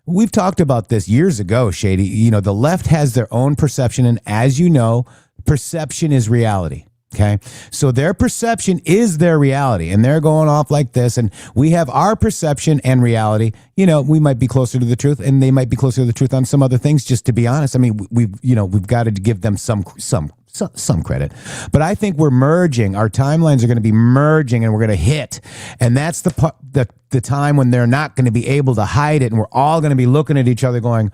We've talked about this years ago, Shady. You know, the left has their own perception, and as you know, perception is reality. Okay. So their perception is their reality, and they're going off like this. And we have our perception and reality. You know, we might be closer to the truth, and they might be closer to the truth on some other things, just to be honest. I mean, we've got to give them some credit, but I think we're merging. Our timelines are going to be merging, and we're going to hit. And that's the time when they're not going to be able to hide it. And we're all going to be looking at each other going,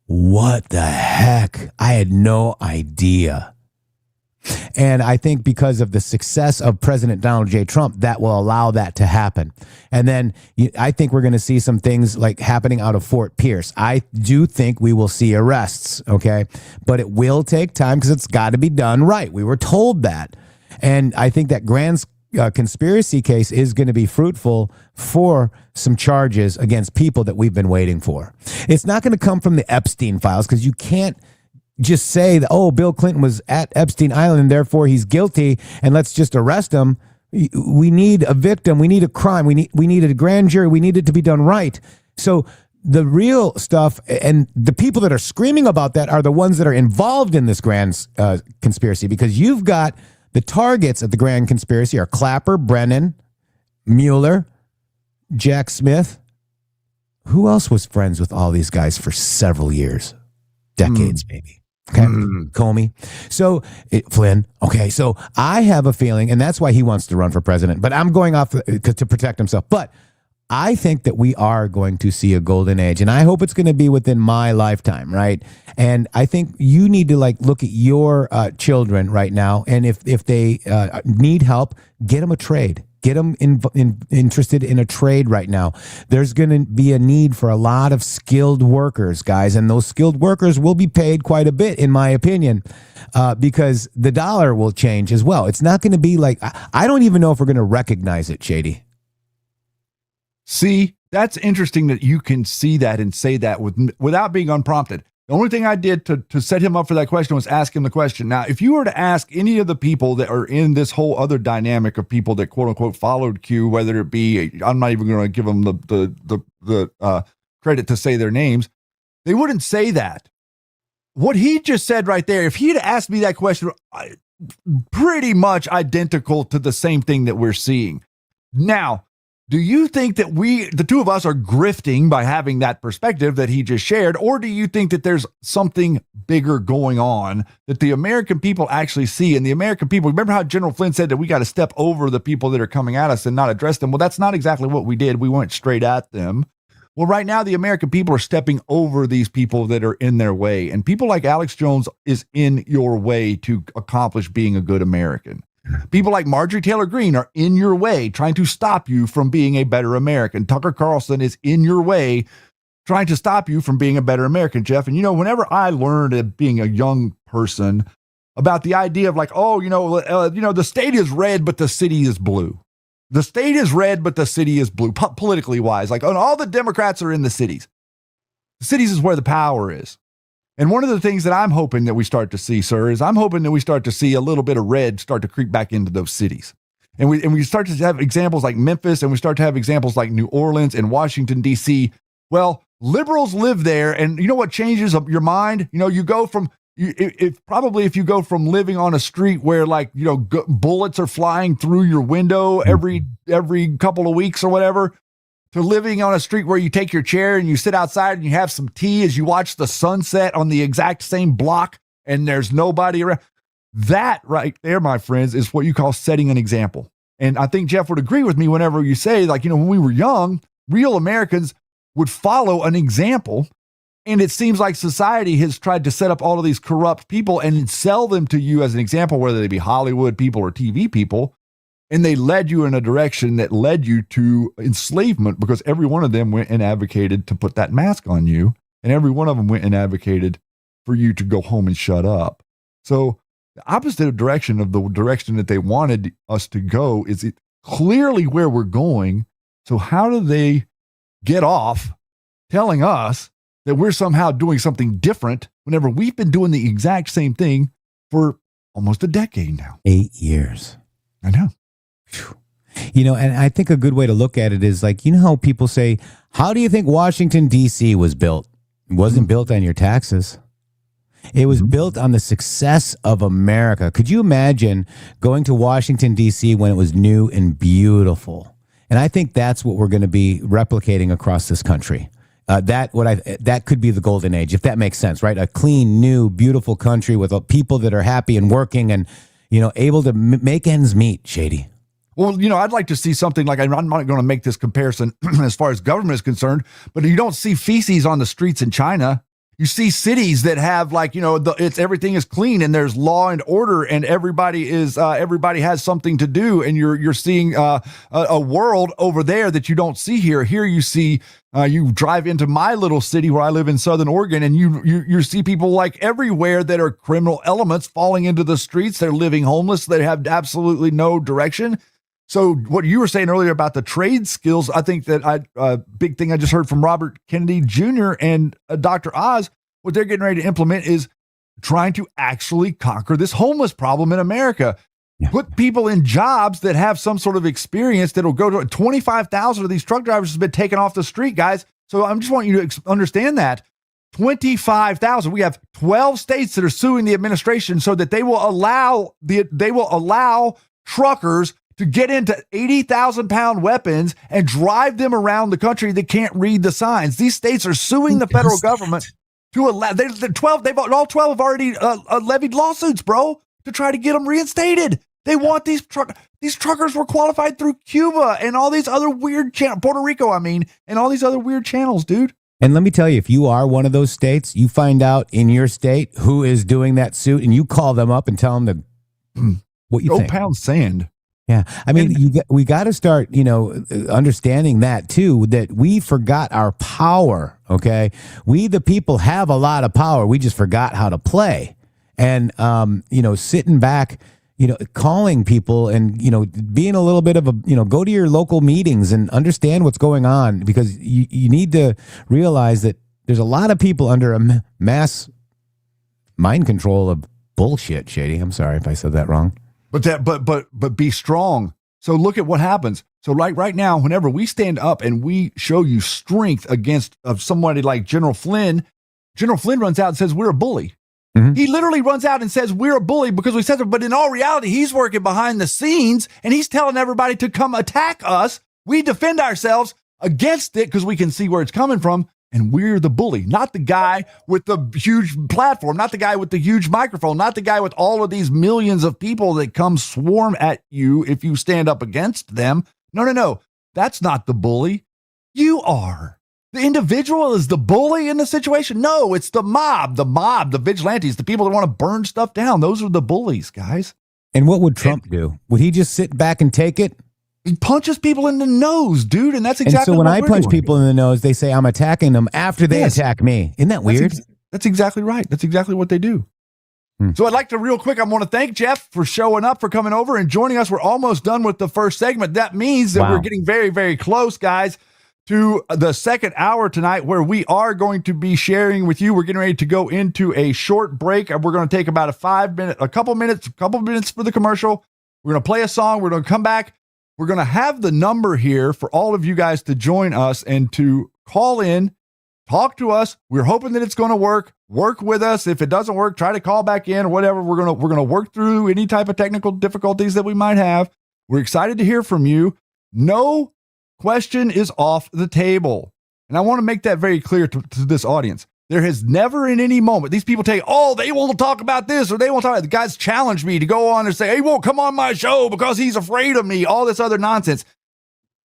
what the heck? I had no idea. And I think because of the success of President Donald J. Trump, that will allow that to happen. And then I think we're going to see some things like happening out of Fort Pierce. I do think we will see arrests, okay? But it will take time because it's got to be done right. We were told that. And I think that grand conspiracy case is going to be fruitful for some charges against people that we've been waiting for. It's not going to come from the Epstein files, because you can't just say that, oh, Bill Clinton was at Epstein Island and therefore he's guilty and let's just arrest him. We need a victim. We need a crime. We need a grand jury. We need it to be done right. So the real stuff and the people that are screaming about that are the ones that are involved in this grand conspiracy, because you've got the targets of the grand conspiracy are Clapper, Brennan, Mueller, Jack Smith. Who else was friends with all these guys for several years? Decades, maybe. Okay. Comey. So Flynn. Okay. So I have a feeling, and that's why he wants to run for president, but I'm going off to protect himself. But I think that we are going to see a golden age, and I hope it's going to be within my lifetime, right? And I think you need to look at your children right now, and if they need help, get them a trade. Get them interested in a trade right now. There's going to be a need for a lot of skilled workers, guys, and those skilled workers will be paid quite a bit, in my opinion, because the dollar will change as well. It's not going to be like, I don't even know if we're going to recognize it, Shady. See, that's interesting that you can see that and say that without being unprompted. The only thing I did to set him up for that question was ask him the question. Now, if you were to ask any of the people that are in this whole other dynamic of people that quote unquote followed Q, whether it be, I'm not even going to give them the credit to say their names, they wouldn't say that. What he just said right there, if he'd asked me that question, pretty much identical to the same thing that we're seeing now. Do you think that the two of us, are grifting by having that perspective that he just shared? Or do you think that there's something bigger going on that the American people actually see? And the American people, remember how General Flynn said that we got to step over the people that are coming at us and not address them? Well, that's not exactly what we did. We went straight at them. Well, right now, the American people are stepping over these people that are in their way. And people like Alex Jones is in your way to accomplish being a good American. People like Marjorie Taylor Greene are in your way, trying to stop you from being a better American. Tucker Carlson is in your way, trying to stop you from being a better American, Jeff. And, whenever I learned at being a young person about the idea of the state is red, but the city is blue. The state is red, but the city is blue, politically wise. All the Democrats are in the cities. The cities is where the power is. And one of the things that I'm hoping that we start to see, sir, is I'm hoping that we start to see a little bit of red start to creep back into those cities. And we start to have examples like Memphis, and we start to have examples like New Orleans and Washington, D.C. Well, liberals live there. And you know what changes your mind? You go from, if you go from living on a street where bullets are flying through your window every couple of weeks or whatever, to living on a street where you take your chair and you sit outside and you have some tea as you watch the sunset on the exact same block and there's nobody around. That right there, my friends, is what you call setting an example. And I think Jeff would agree with me whenever you say, when we were young, real Americans would follow an example. And it seems like society has tried to set up all of these corrupt people and sell them to you as an example, whether they be Hollywood people or TV people. And they led you in a direction that led you to enslavement, because every one of them went and advocated to put that mask on you. And every one of them went and advocated for you to go home and shut up. So the opposite direction of the direction that they wanted us to go is clearly where we're going. So how do they get off telling us that we're somehow doing something different whenever we've been doing the exact same thing for almost a decade now? 8 years. I know. And I think a good way to look at it is how people say, how do you think Washington, D.C. was built? It wasn't built on your taxes. It was built on the success of America. Could you imagine going to Washington, D.C. when it was new and beautiful? And I think that's what we're going to be replicating across this country. That could be the golden age, if that makes sense, right? A clean, new, beautiful country with people that are happy and working and, able to make ends meet, Shady. Well, I'd like to see something like, I'm not going to make this comparison as far as government is concerned, but you don't see feces on the streets in China. You see cities that have everything is clean and there's law and order and everybody has something to do. And you're seeing a world over there that you don't see here. Here you see, you drive into my little city where I live in Southern Oregon, and you see people everywhere that are criminal elements falling into the streets. They're living homeless. They have absolutely no direction. So what you were saying earlier about the trade skills, I think that big thing I just heard from Robert Kennedy Jr. and Dr. Oz, what they're getting ready to implement is trying to actually conquer this homeless problem in America. Yeah. Put people in jobs that have some sort of experience that'll go to 25,000 of these truck drivers has been taken off the street, guys. So I just want you to understand that 25,000. We have 12 states that are suing the administration so that they will allow truckers to get into 80,000-pound weapons and drive them around the country that can't read the signs. These states are suing the federal government to allow. All 12 have already levied lawsuits, bro, to try to get them reinstated. They want these truckers were qualified through Cuba and all these other weird channels, Puerto Rico, and all these other weird channels, dude. And let me tell you, if you are one of those states, you find out in your state who is doing that suit, and you call them up and tell them what you think. Pound sand. Yeah. I mean, we got to start, understanding that too, that we forgot our power. Okay. We, the people, have a lot of power. We just forgot how to play. And, sitting back, calling people and, being a little bit of a, go to your local meetings and understand what's going on, because you need to realize that there's a lot of people under a mass mind control of bullshit, Shady. I'm sorry if I said that wrong. But be strong. So look at what happens. So right now, whenever we stand up and we show you strength against somebody like General Flynn runs out and says we're a bully. Mm-hmm. He literally runs out and says we're a bully because we said it. But in all reality, he's working behind the scenes and he's telling everybody to come attack us. We defend ourselves against it because we can see where it's coming from. And we're the bully, not the guy with the huge platform, not the guy with the huge microphone, not the guy with all of these millions of people that come swarm at you if you stand up against them. No. That's not the bully. You are. The individual is the bully in the situation. No, it's the mob, the vigilantes, the people that want to burn stuff down. Those are the bullies, guys. And what would Trump do? Would he just sit back and take it? He punches people in the nose, dude, and that's exactly what when I punch doing. people in the nose, they say I'm attacking them after they attack me. Isn't that weird? That's exactly right. That's exactly what they do. So I'd like to real quick, I want to thank Jeff for showing up, for coming over and joining us. We're almost done with the first segment. That means that we're getting very, very close, guys, to the second hour tonight, where we are going to be sharing with you. We're getting ready to go into a short break, and we're going to take about a couple minutes for the commercial. We're going to play a song. We're going to come back. We're going to have the number here for all of you guys to join us and to call in, talk to us. We're hoping that it's going to work. Work with us. If it doesn't work, try to call back in or whatever. We're going to work through any type of technical difficulties that we might have. We're excited to hear from you. No question is off the table. And I want to make that very clear to this audience. There has never in any moment, these people they won't talk about this or they won't talk about it. The guys challenge me to go on and say, he won't come on my show because he's afraid of me. All this other nonsense.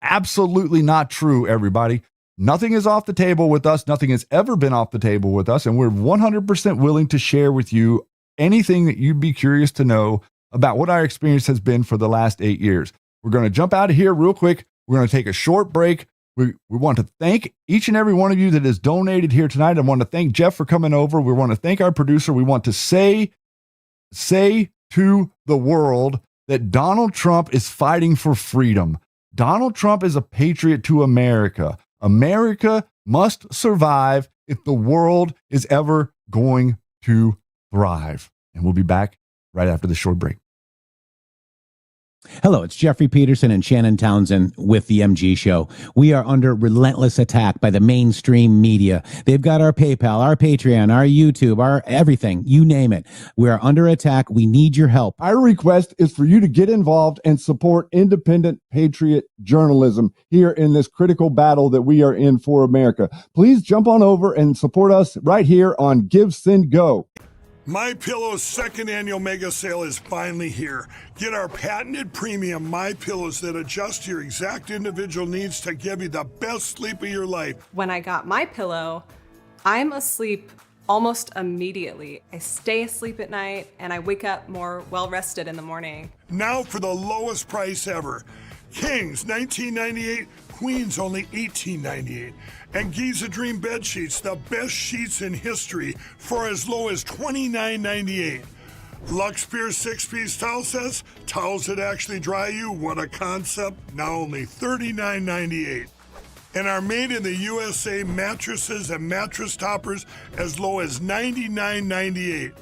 Absolutely not true, everybody. Nothing is off the table with us. Nothing has ever been off the table with us. And we're 100% willing to share with you anything that you'd be curious to know about what our experience has been for the last 8 years. We're going to jump out of here real quick. We're going to take a short break. We want to thank each and every one of you that has donated here tonight. I want to thank Jeff for coming over. We want to thank our producer. We want to say to the world that Donald Trump is fighting for freedom. Donald Trump is a patriot to America. America must survive if the world is ever going to thrive. And we'll be back right after the short break. Hello, it's Jeffrey Pedersen and Shannon Townsend with the MG Show. We are under relentless attack by the mainstream media. They've got our PayPal, our Patreon, our YouTube, our everything, you name it. We are under attack. We need your help. Our request is for you to get involved and support independent patriot journalism here in this critical battle that we are in for America. Please jump on over and support us right here on Give, Send, Go. MyPillow's second annual mega sale is finally here. Get our patented premium MyPillows that adjust to your exact individual needs to give you the best sleep of your life. When I got MyPillow, I'm asleep almost immediately. I stay asleep at night and I wake up more well-rested in the morning. Now for the lowest price ever. Kings, $19.98. Queens, only $18.98. And Giza Dream bed sheets, the best sheets in history, for as low as $29.98. Lux Pure 6-piece towel sets, towels that actually dry you. What a concept! Now only $39.98. And our made in the USA mattresses and mattress toppers as low as $99.98.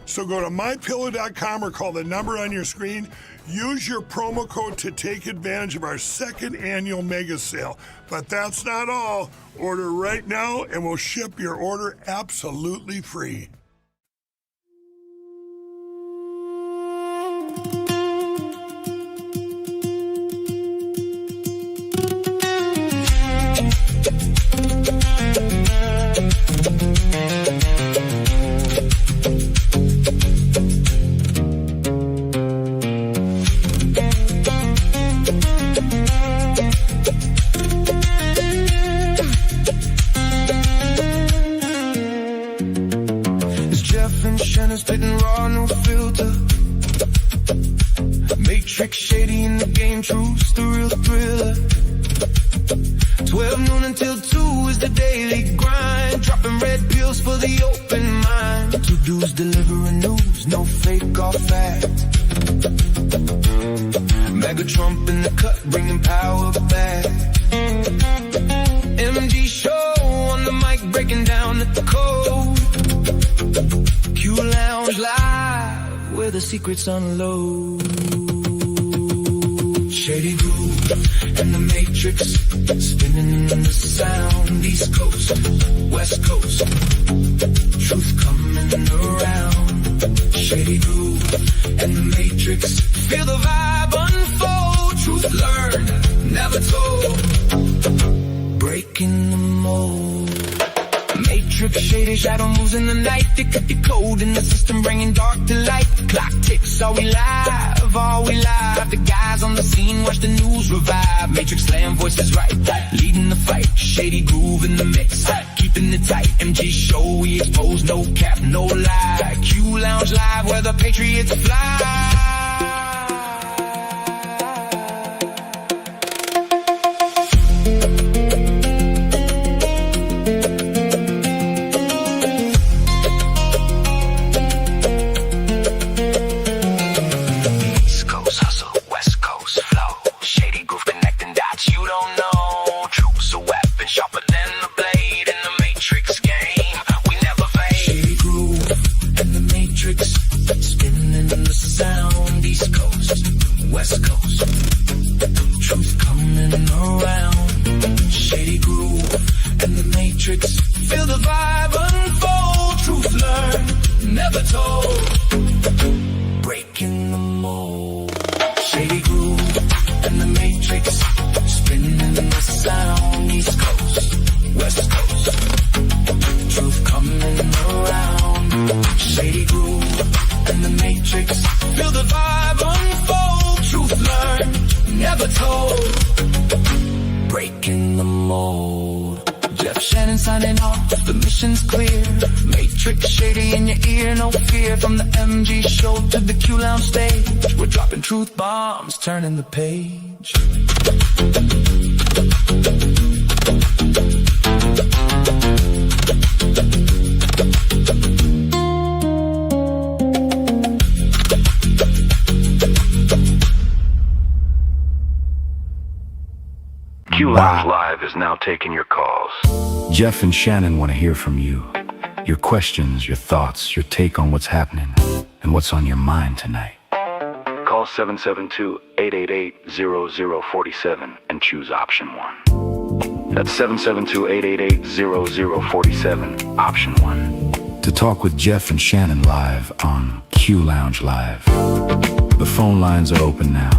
So go to mypillow.com or call the number on your screen. Use your promo code to take advantage of our second annual mega sale. But that's not all. Order right now and we'll ship your order absolutely free. Matrix, shady in the game, truth's the real thriller. 12 noon until 2 is the daily grind. Dropping red pills for the open mind. Two dudes delivering news, no fake or fact. Mega Trump in the cut, bringing power back. MG show on the mic, breaking down the code. Q Lounge Live, where the secrets unload. Shady groove and the Matrix, spinning in the sound. East Coast, West Coast, truth coming around. Shady groove and the Matrix, feel the vibe unfold. Truth learned, never told, breaking the mold. Matrix, shady shadow moves in the night. They cut the code in the system, bringing dark to light. Clock ticks, are we live? Are we live? The guys on the scene watch the news revive. Matrix slam voices right, leading the fight. Shady groove in the mix, keeping it tight. MG show, we expose, no cap, no lie. Q Lounge Live, where the patriots fly. Sharper than the blade in the Matrix game. We never fade. Shady groove and the Matrix, spinning in the sound. East Coast, West Coast, truth coming around. Shady groove and the Matrix, feel the vibe unfold. Truth learned, never told, breaking the mold. Shady groove and the Matrix, spinning in the sound. East Coast, West Coast, truth coming around. Shady groove and the Matrix, feel the vibe unfold. Truth learned, never told, breaking the mold. Jeff Shannon signing off, the mission's clear. Matrix, shady in your ear, no fear. From the MG show to the Q Lounge stage, we're dropping truth bombs, turning the page. Q Lounge Live is now taking your calls. Jeff and Shannon want to hear from you. Your questions, your thoughts, your take on what's happening, and what's on your mind tonight. Call 772-888-0047 and choose option 1. That's 772-888-0047, option 1. To talk with Jeff and Shannon live on Q Lounge Live. The phone lines are open now.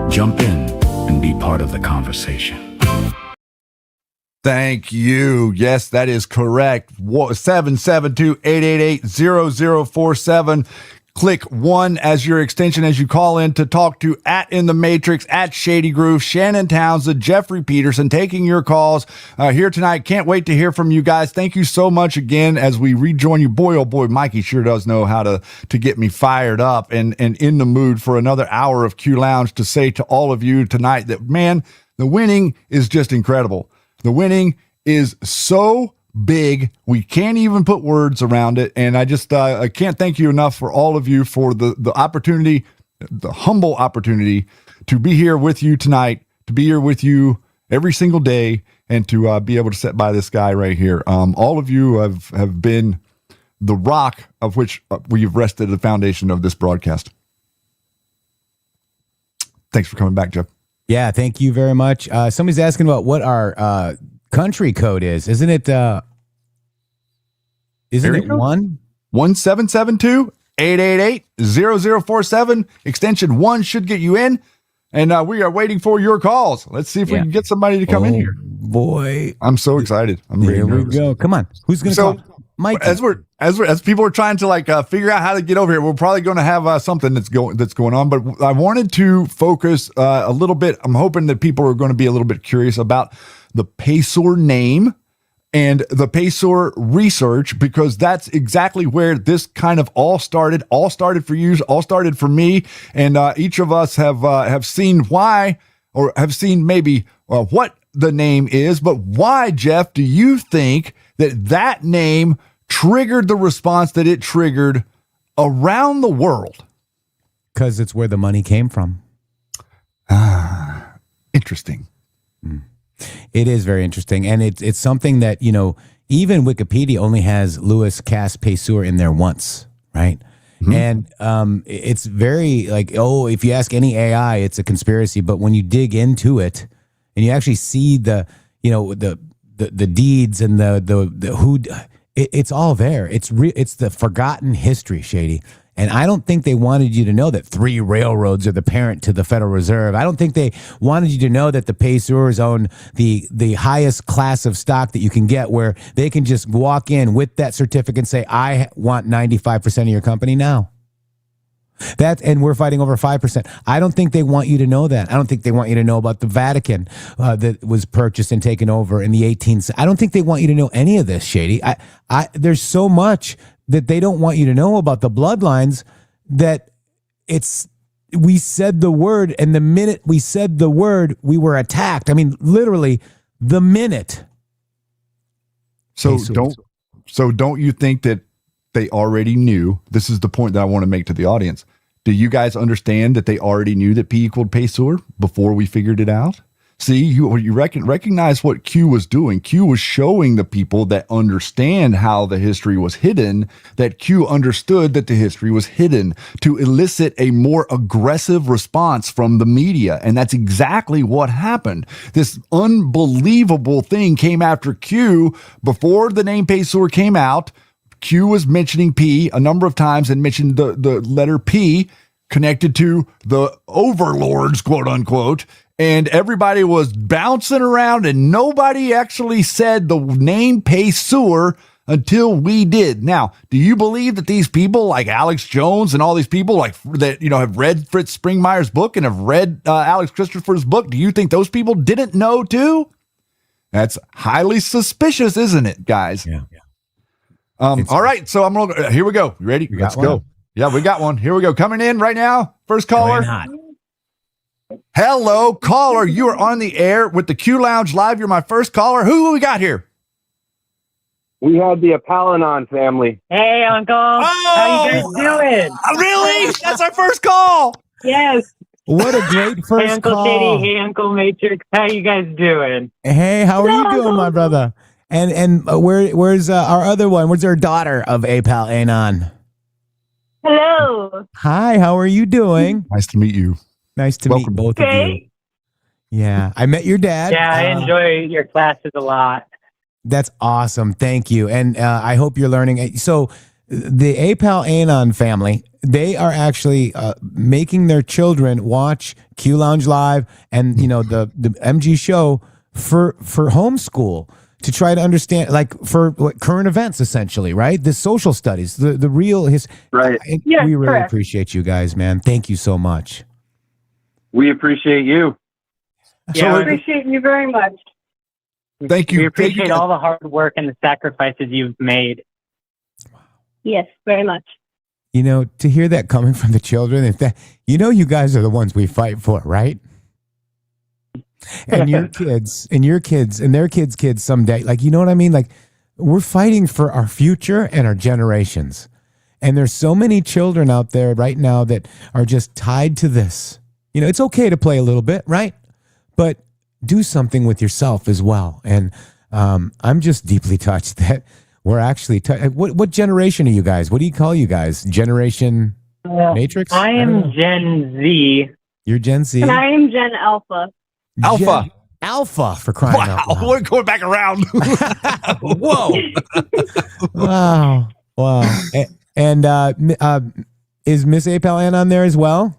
Jump in and be part of the conversation. Thank you. Yes, that is correct. 772-888-0047. Click 1 as your extension as you call in to talk to @In the Matrix, @Shady Groove, Shannon Townsend, Jeffrey Pedersen, taking your calls here tonight. Can't wait to hear from you guys. Thank you so much again as we rejoin you. Boy, oh boy, Mikey sure does know how to get me fired up and in the mood for another hour of Q Lounge to say to all of you tonight that, man, the winning is just incredible. The winning is so big, we can't even put words around it. And I just I can't thank you enough for all of you for the opportunity, the humble opportunity to be here with you tonight, to be here with you every single day, and to be able to sit by this guy right here. All of you have been the rock of which we've rested the foundation of this broadcast. Thanks for coming back, Jeff. Yeah, thank you very much. Somebody's asking about what our country code is. Isn't it 1-772-888-0047? Extension 1 should get you in. And we are waiting for your calls. Let's see if we can get somebody to come in here. Boy, I'm so excited. I'm there really we nervous. go. Come on. Who's going to call? Mike. As people are trying to figure out how to get over here, we're probably going to have something that's going on. But I wanted to focus a little bit. I'm hoping that people are going to be a little bit curious about the Pacer name and the Pesor research, because that's exactly where this kind of all started for you, all started for me. And each of us have seen why, or have seen maybe what the name is, but why, Jeff, do you think that name triggered the response that it triggered around the world? Because it's where the money came from. Interesting. It is very interesting. And it's something that, even Wikipedia only has Louis Cass Pessoa in there once, right? Mm-hmm. And it's very like, if you ask any AI, it's a conspiracy. But when you dig into it and you actually see the deeds and the who, it's all there. It's the forgotten history, Shady. And I don't think they wanted you to know that 3 railroads are the parent to the Federal Reserve. I don't think they wanted you to know that the Pesors own the highest class of stock that you can get, where they can just walk in with that certificate and say, I want 95% of your company now. And we're fighting over 5%. I don't think they want you to know that. I don't think they want you to know about the Vatican that was purchased and taken over in the 18th. I don't think they want you to know any of this, Shady. There's so much that they don't want you to know about the bloodlines, that we said the word, and the minute we said the word, we were attacked. I mean, literally the minute. So don't you think that they already knew? This is the point that I want to make to the audience. Do you guys understand that they already knew that P equaled Pesor before we figured it out? See, you recognize what Q was doing. Q was showing the people that understand how the history was hidden, that Q understood that the history was hidden, to elicit a more aggressive response from the media. And that's exactly what happened. This unbelievable thing came after Q. Before the name Pesor came out, Q was mentioning P a number of times and mentioned the letter P connected to the overlords, quote unquote. And everybody was bouncing around, and nobody actually said the name Pesor until we did. Now, do you believe that these people like Alex Jones and all these people like that, have read Fritz Springmeier's book and have read Alex Christopher's book? Do you think those people didn't know too? That's highly suspicious, isn't it, guys? Yeah. All right. So here we go. You ready? Let's go. Yeah, we got one. Here we go. Coming in right now. First caller. Hello, caller. You are on the air with the Q Lounge Live. You're my first caller. Who we got here? We have the Apalanon family. Hey, Uncle. How you guys doing? Really? That's our first call. Yes. What a great first Hey, Uncle call. Shady. Hey, Uncle Matrix. How you guys doing? Hey, how are you doing, my brother? And where's our other one? Where's our daughter of Apal Anon? Hello. Hi, how are you doing? Nice to meet you. Nice to meet both of you. Yeah, I met your dad. Yeah, I enjoy your classes a lot. That's awesome. Thank you. And I hope you're learning. So the Apal Anon family, they are actually making their children watch Q Lounge Live and, the MG show for homeschool, to try to understand, like, for current events, essentially, right? The social studies, the real history. Right. We really appreciate you guys, man. Thank you so much. We appreciate you. Yeah, we appreciate you very much. Thank you. We appreciate all the hard work and the sacrifices you've made. Yes, very much. To hear that coming from the children, you guys are the ones we fight for, right? And your kids and your kids and their kids someday, like, you know what I mean? Like, we're fighting for our future and our generations. And there's so many children out there right now that are just tied to this. It's okay to play a little bit, right? But do something with yourself as well. And I'm just deeply touched that we're actually what generation are you guys? What do you call you guys? Generation Matrix? I am Gen Z. You're Gen Z? And I am Gen Alpha. Alpha, for crying out loud. We're going back around. Whoa. Wow. And is Miss Apal on there as well?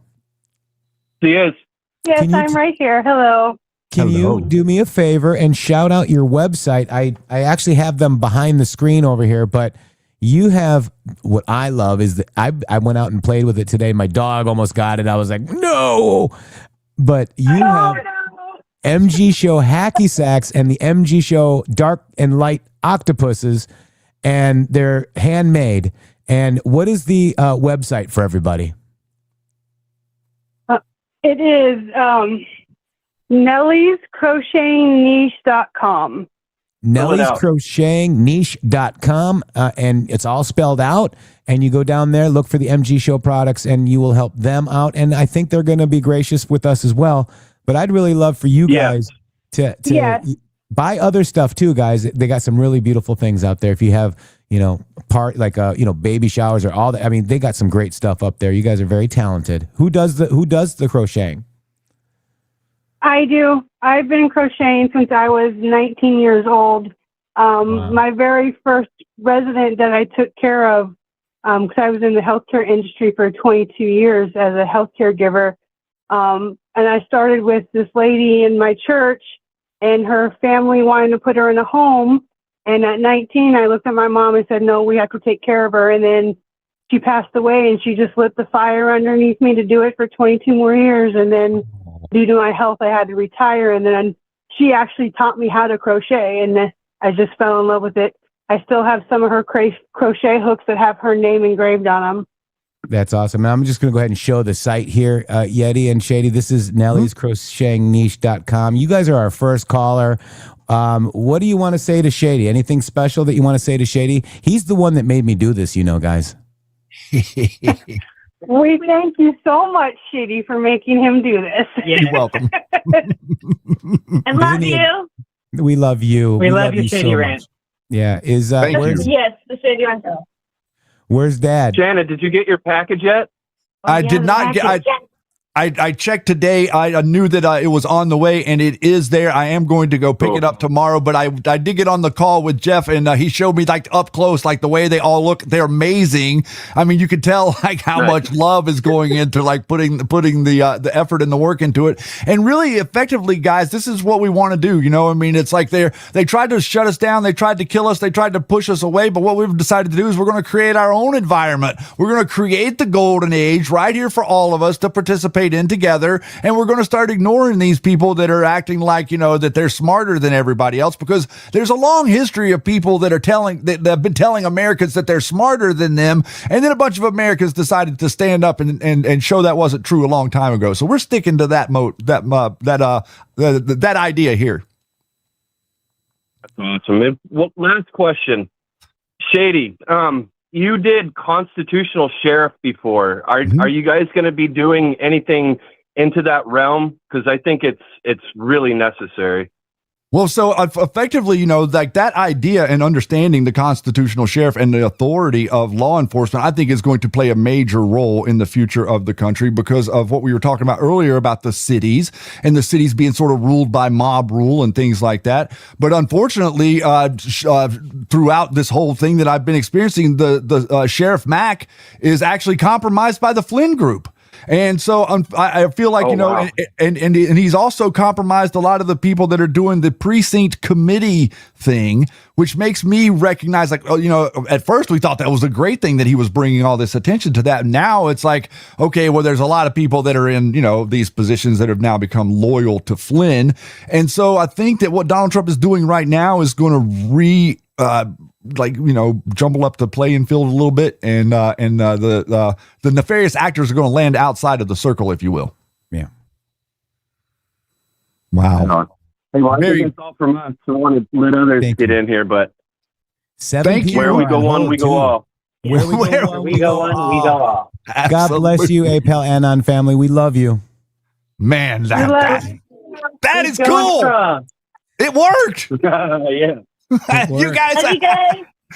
She is. Yes, I'm right here. Hello. Can you do me a favor and shout out your website? I actually have them behind the screen over here, but you have, what I love is that I went out and played with it today. My dog almost got it. I was like, no. But you MG Show hacky sacks and the MG Show dark and light octopuses, and they're handmade. And what is the website for everybody? It is Nellie'sCrochetingNiche.com. Nellie'sCrochetingNiche.com, and it's all spelled out. And you go down there, look for the MG Show products, and you will help them out. And I think they're going to be gracious with us as well. But I'd really love for you guys to buy other stuff too, guys. They got some really beautiful things out there. If you have, baby showers or all that. I mean, they got some great stuff up there. You guys are very talented. Who does the crocheting? I do. I've been crocheting since I was 19 years old. Wow. My very first resident that I took care of, because I was in the healthcare industry for 22 years as a healthcare giver. And I started with this lady in my church, and her family wanted to put her in a home. And at 19, I looked at my mom and said, no, we have to take care of her. And then she passed away, and she just lit the fire underneath me to do it for 22 more years. And then due to my health, I had to retire. And then she actually taught me how to crochet, and I just fell in love with it. I still have some of her crochet hooks that have her name engraved on them. That's awesome. And I'm just going to go ahead and show the site here, Yeti and Shady. This is Nellie'sCrochetingNiche.com. You guys are our first caller. What do you want to say to Shady? Anything special that you want to say to Shady? He's the one that made me do this, guys. We thank you so much, Shady, for making him do this. Yeah. You're welcome. I love you. We love you. We love you, Shady so Rant. much. Yeah. Thank you. Yes, the Shady Rant. Where's Dad? Shannon, did you get your package yet? I did not get. I checked today. I knew that it was on the way, and it is there. I am going to go pick it up tomorrow. But I did get on the call with Jeff, and he showed me like up close, like the way they all look. They're amazing. I mean, you can tell like how much love is going into like putting the effort and the work into it. And really, effectively, guys, this is what we want to do. I mean, it's like they tried to shut us down, they tried to kill us, they tried to push us away. But what we've decided to do is we're going to create our own environment. We're going to create the golden age right here for all of us to participate in together, and we're going to start ignoring these people that are acting like that they're smarter than everybody else, because there's a long history of people that have been telling Americans that they're smarter than them, and then a bunch of Americans decided to stand up and show that wasn't true a long time ago. So we're sticking to that idea here. That's awesome. Well, last question, Shady. You did constitutional sheriff before. Are you guys going to be doing anything into that realm? Because I think it's really necessary. Well, so effectively, like that idea and understanding the constitutional sheriff and the authority of law enforcement, I think is going to play a major role in the future of the country because of what we were talking about earlier about the cities and the cities being sort of ruled by mob rule and things like that. But unfortunately, throughout this whole thing that I've been experiencing, the Sheriff Mack is actually compromised by the Flynn group. And so I feel like, wow. and he's also compromised a lot of the people that are doing the precinct committee thing, which makes me recognize like, at first we thought that was a great thing that he was bringing all this attention to that. Now it's like, okay, well, there's a lot of people that are in, these positions that have now become loyal to Flynn. And so I think that what Donald Trump is doing right now is going to jumble up the playing field a little bit, and the nefarious actors are going to land outside of the circle, if you will. Yeah. Wow. Hey, well, I think it's all from us. So I want to let others get in here, but where we go one, we go all. Where we go one, we go all. God bless you, Apel Anon family. We love you. Man, that is cool. It worked. Yeah. You guys.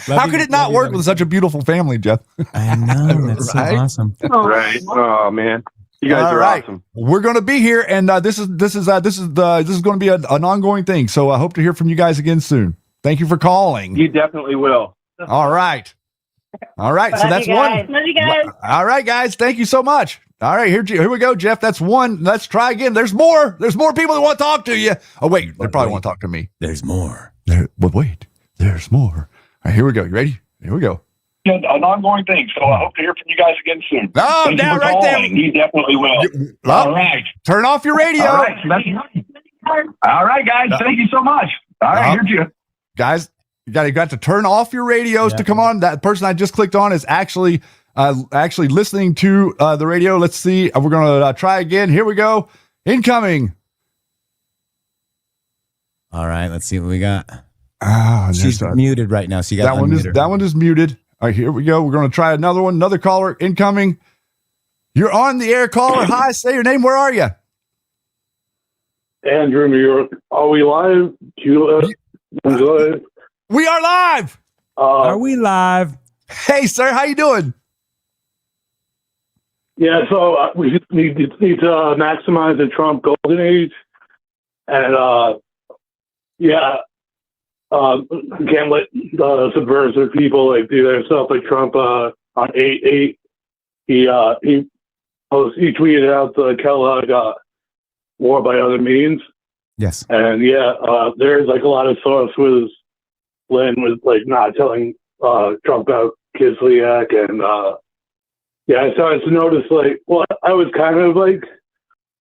How could it not work with such a beautiful family, Jeff? I know. That's right? So awesome. Right. Oh man. You guys are awesome. We're going to be here, and this is going to be an ongoing thing. So I hope to hear from you guys again soon. Thank you for calling. You definitely will. All right. So that's one. Love you guys. All right, guys. Thank you so much. All right, here we go, Jeff. That's one. Let's try again. There's more. There's more people that want to talk to you. Oh wait, they probably want to talk to me. There's more. Wait. There's more. All right, here we go. You ready? Here we go. An ongoing thing, so I hope to hear from you guys again soon. Oh, Thank down you for right calling. there. You definitely will. All right. Turn off your radio. All right. All right, guys. Thank you so much. All right, here's you. Guys, you got to turn off your radios to come on. That person I just clicked on is actually listening to the radio. Let's see. We're going to try again. Here we go. Incoming. All right, let's see what we got. She's muted right now, so you got that one is muted. All right, here we go. We're going to try another one. Another caller incoming. You're on the air, caller. Hi, say your name. Where are you? Andrew, New York. Are we live? We are live. Are we live? Hey, sir, how you doing? Yeah, so we need to maximize the Trump golden age, and can't let subversive people like do their stuff like Trump on 8/8. He tweeted out the Kellogg war by other means. Yes, and there's like a lot of source with Lynn was like not telling Trump about Kislyak, and I started to notice I was kind of like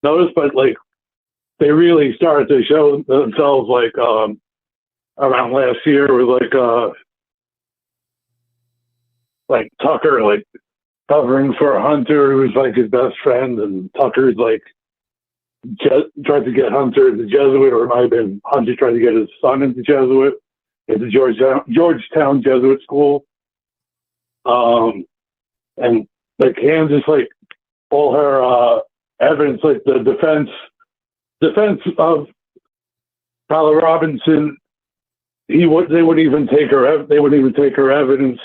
noticed, but like they really started to show themselves around last year with Tucker covering for Hunter, who's like his best friend, and Tucker's tried to get Hunter into Jesuit, or it might have been Hunter trying to get his son into Jesuit, into Georgetown Jesuit school. And Kansas, all her evidence, the defense of Tyler Robinson, they wouldn't even take her. They wouldn't even take her evidence,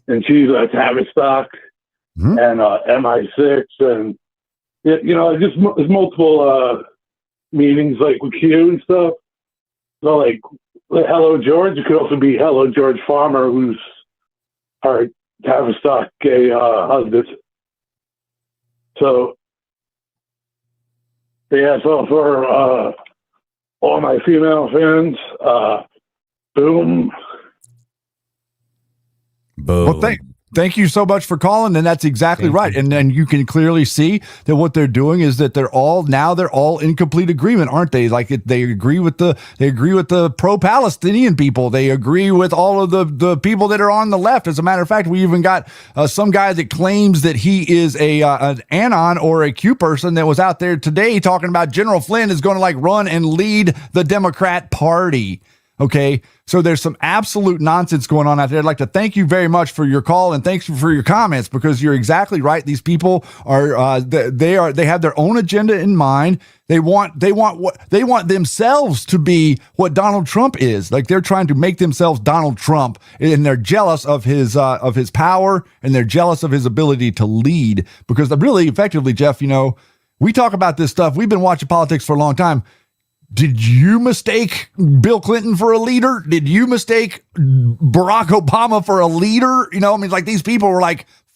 and she's a Tavistock and MI6, and just there's multiple meanings with Q and stuff. So Hello George, it could also be Hello George Farmer, who's our Tavistock gay husband. So so for all my female fans, boom. Well, thank you so much for calling, and that's exactly right. And then you can clearly see that what they're doing is that they're all in complete agreement, aren't they? They agree with the pro-Palestinian people. They agree with all of the people that are on the left. As a matter of fact, we even got some guy that claims that he is an Anon or a Q person that was out there today talking about General Flynn is going to run and lead the Democrat Party. Okay, so there's some absolute nonsense going on out there. I'd like to thank you very much for your call, and thanks for your comments, because you're exactly right. These people are they have their own agenda in mind. They want themselves to be what Donald Trump is. They're trying to make themselves Donald Trump, and they're jealous of his power, and they're jealous of his ability to lead. Because really, effectively, Jeff, we talk about this stuff. We've been watching politics for a long time. Did you mistake Bill Clinton for a leader? Did you mistake Barack Obama for a leader? These people were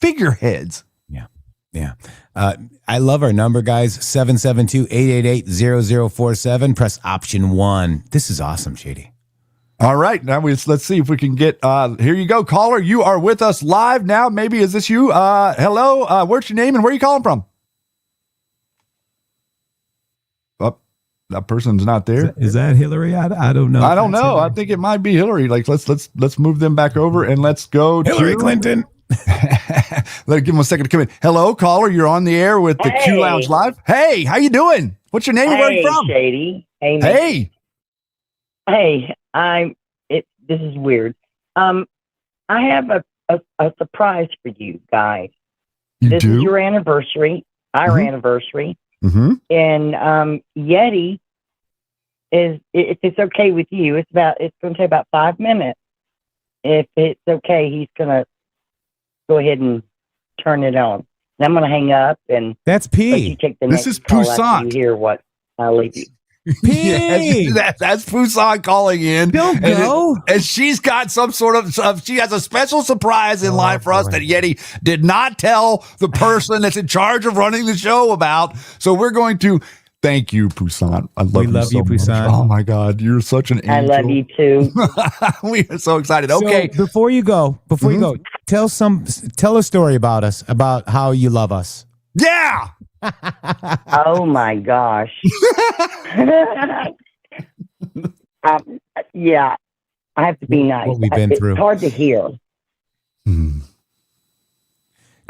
figureheads. Yeah. I love our number, guys. 772-888-0047. Press option 1. This is awesome, Shady. All right. Now let's see if we can get, here you go. Caller, you are with us live now. Maybe is this you? Hello. What's your name and where are you calling from? That person's not there. Is that Hillary? I don't know. I don't know. I think it might be Hillary. Let's move them back over and let's go Hillary Clinton. Give them a second to come in. Hello, caller. You're on the air with the Q Lounge Live. Hey, how you doing? What's your name? Where are you from? Shady. Hey. This is weird. I have a surprise for you guys. This is your anniversary. Our anniversary. Mm-hmm. And Yeti if it's okay with you, it's going to take about 5 minutes. If it's okay, he's going to go ahead and turn it on. And I'm going to hang up and that's P. This is Poussin. You hear what I'll leave you. Yes, that's Poussin calling in. Don't go. And she's got some sort of, she has a special surprise in line for us that Yeti did not tell the person that's in charge of running the show about. So we're going to thank you, Poussin. We love you, Poussin. Oh my God, you're such an angel. I love you too. We are so excited. Okay, so before you go, tell a story about us, about how you love us. Yeah. Oh my gosh. Yeah, I have to be nice. What we've been it's through. hard to hear. I'm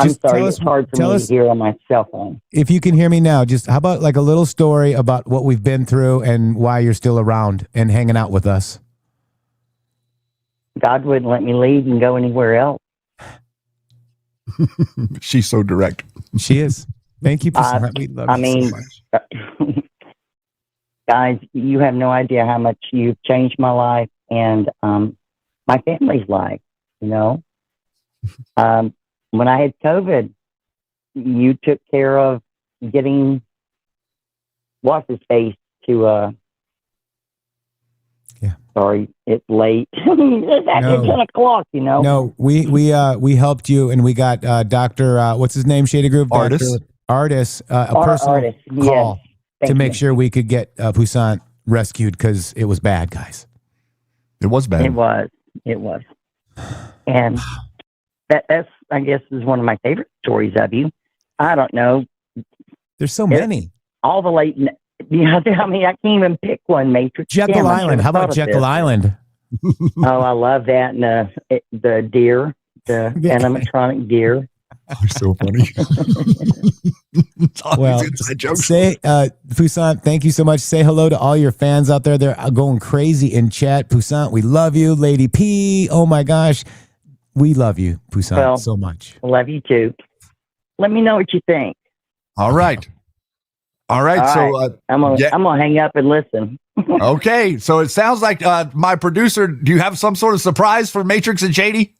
Just sorry, tell it's us- hard for tell me us- to hear on my cell phone. If you can hear me now, just how about like a little story about what we've been through and why you're still around and hanging out with us? God wouldn't let me leave and go anywhere else. She's so direct. She is. Thank you, Poussin. We love you so much. Guys, you have no idea how much you've changed my life and my family's life. You know, when I had COVID, you took care of getting what's his face to. Yeah. Sorry, it's late. It's after 10 o'clock. You know. No, we helped you, and we got Dr. What's his name? Shady Groove. Artis. Artis. A personal Artis, yes. call to Thank make you. sure we could get Poussin rescued because it was bad, guys. It was bad. It was, and that's I guess is one of my favorite stories of you. I don't know. There's so many. All the late. Yeah, I mean, I can't even pick one. Matrix. Jekyll Damn, I Island. should've How about thought of Jekyll this. Island? Oh, I love that. And the deer, the animatronic deer. You're so funny. Well, say, Poussin, thank you so much. Say hello to all your fans out there. They're going crazy in chat. Poussin, we love you. Lady P, oh my gosh. We love you, Poussin, so much. Love you too. Let me know what you think. All right. All right. All So right. I'm gonna hang up and listen. okay. So it sounds like my producer, do you have some sort of surprise for Matrix and Shady?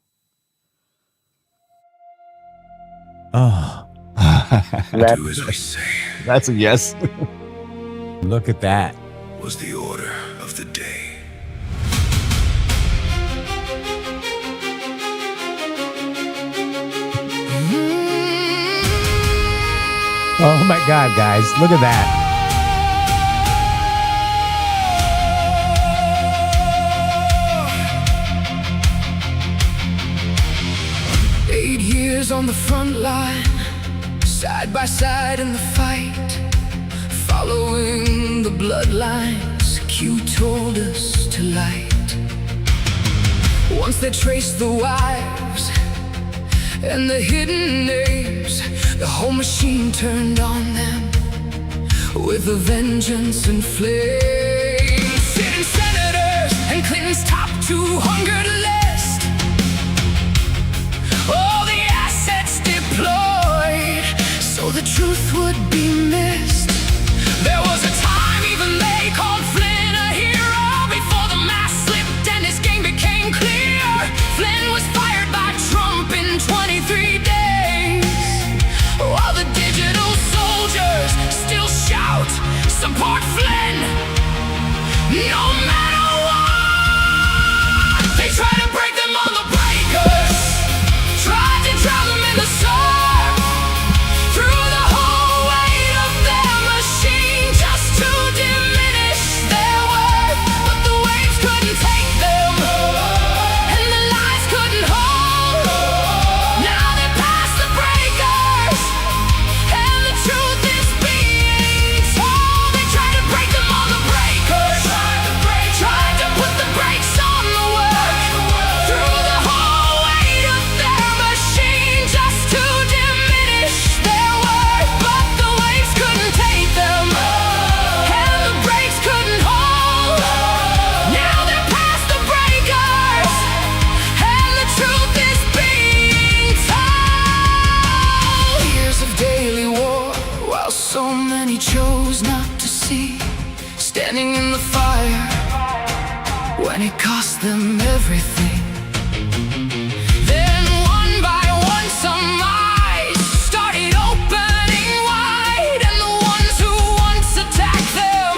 Oh. Do as we say. That's a yes. Look at that. Was the order of the day. Oh my God, guys. Look at that. Eight years on the front line, side by side in the fight, following the bloodlines Q told us to light. Once they traced the wires and the hidden names, the whole machine turned on them with a vengeance and flame. Sitting senators and Clinton's top 200 list, all the assets deployed so the truth would be missed. There was a time even they called Flynn a hero before the mask slipped and his game became clear. Flynn was fired by Trump in 23 days, while the digital soldiers still shout, support Flynn, no matter what. They try to break them on the breakers, tried to drown them in the surf, through the whole weight of their machine just to diminish their worth. But the waves couldn't take them, and the lies couldn't hold. Now they're past the breakers, and the truth is being told. They tried to break them on the breakers, tried to put the brakes on the work, through the whole weight of their machine just to diminish their worth. But the waves couldn't take them, and the brakes couldn't hold. Now they're past the breakers, and the truth is being told. Years of daily war, while so many chose not to see, standing in the fire when it cost them everything. Then one by one some eyes started opening wide, and the ones who once attacked them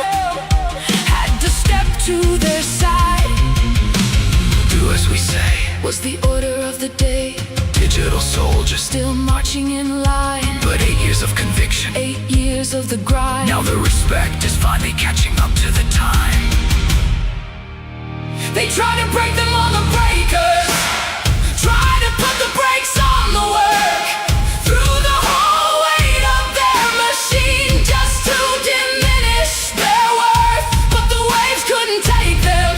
had to step to their side. Do as we say. Was the order of the day, Digital soldiers. still marching in line. But 8 years of conviction. 8 years of the grind. Now the respect is finally catching up to the time. They tried to break them on the breakers, tried to put the brakes on the work, through the whole weight of their machine just to diminish their worth. But the waves couldn't take them,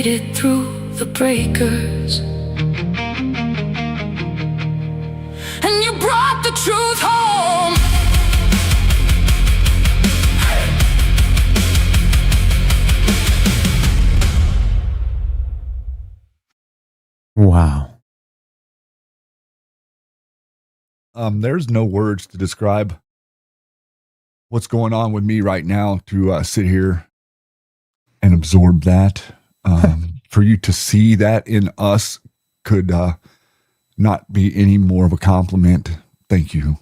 made it through the breakers. And you brought the truth home. Wow. There's no words to describe what's going on with me right now to sit here and absorb that. For you to see that in us could not be any more of a compliment. Thank you.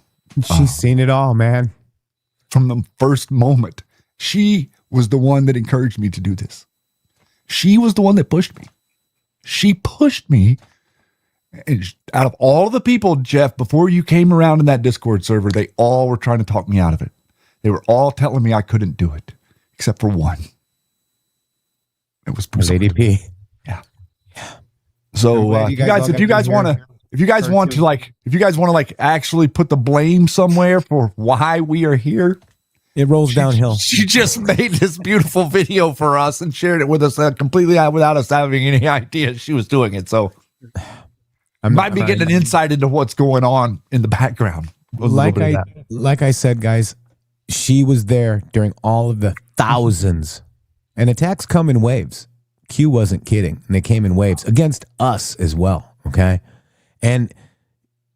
She's seen it all, man. From the first moment, she was the one that encouraged me to do this. She was the one that pushed me. She pushed me. And out of all the people, Jeff, before you came around in that Discord server, they all were trying to talk me out of it. They were all telling me I couldn't do it, except for one. It was Lady P. Yeah. So, if you guys want to actually put the blame somewhere for why we are here, it rolls downhill. She just made this beautiful video for us and shared it with us completely without us having any idea she was doing it. So, might be getting an insight into what's going on in the background. Like I said, guys, she was there during all of the thousands, and attacks come in waves. Q wasn't kidding, and they came in waves against us as well. Okay, and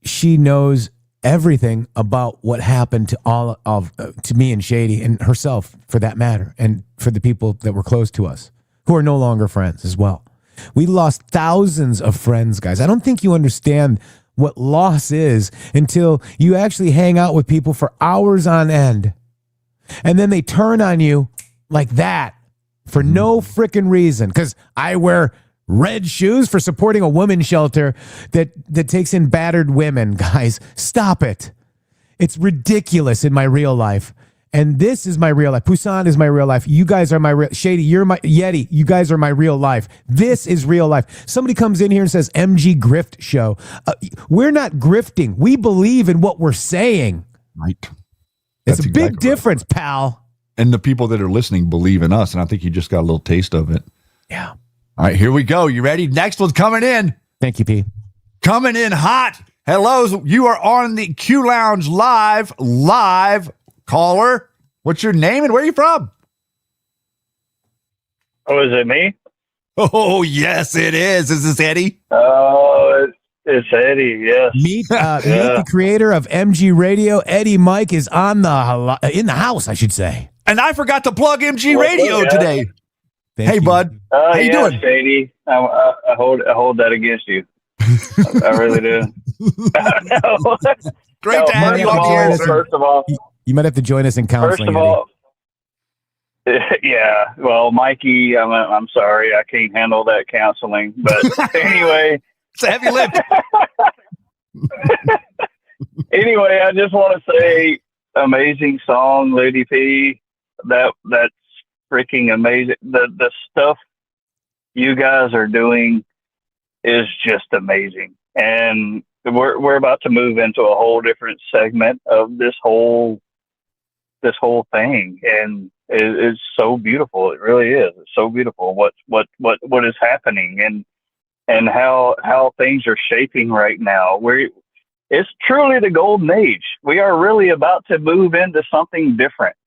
she knows everything about what happened to all of to me and Shady and herself, for that matter, and for the people that were close to us who are no longer friends as well. We lost thousands of friends, guys. I don't think you understand what loss is until you actually hang out with people for hours on end, and then they turn on you like that for no freaking reason. Because I wear red shoes for supporting a women's shelter that takes in battered women. Guys, stop it. It's ridiculous in my real life. And this is my real life. Poussin is my real life. You guys are my real... Shady, you're my... Yeti, you guys are my real life. This is real life. Somebody comes in here and says, MG Grift Show. We're not grifting. We believe in what we're saying. Right. It's a big difference, pal. And the people that are listening believe in us, and I think you just got a little taste of it. Yeah. All right, here we go. You ready? Next one's coming in. Thank you, P. Coming in hot. Hello, you are on the Q Lounge live. Caller, what's your name and where are you from? Oh, is it me? Oh, yes, it is. Is this Eddie? Oh, it's Eddie, yes. Meet the creator of MG Radio. Eddie Mike is in the house, I should say. And I forgot to plug MG Radio today. Hey, bud. How you doing? Shady. I hold that against you. I really do. Great to have you on the air, sir. First of all, you might have to join us in counseling. First of all, yeah. Well, Mikey, I'm sorry, I can't handle that counseling. But anyway, it's a heavy lift. Anyway, I just want to say, amazing song, Lady P. That's freaking amazing. The stuff you guys are doing is just amazing, and we're about to move into a whole different segment of this whole thing, and it's so beautiful. It really is. It's so beautiful what is happening and how things are shaping right now. It's truly the golden age. We are really about to move into something different,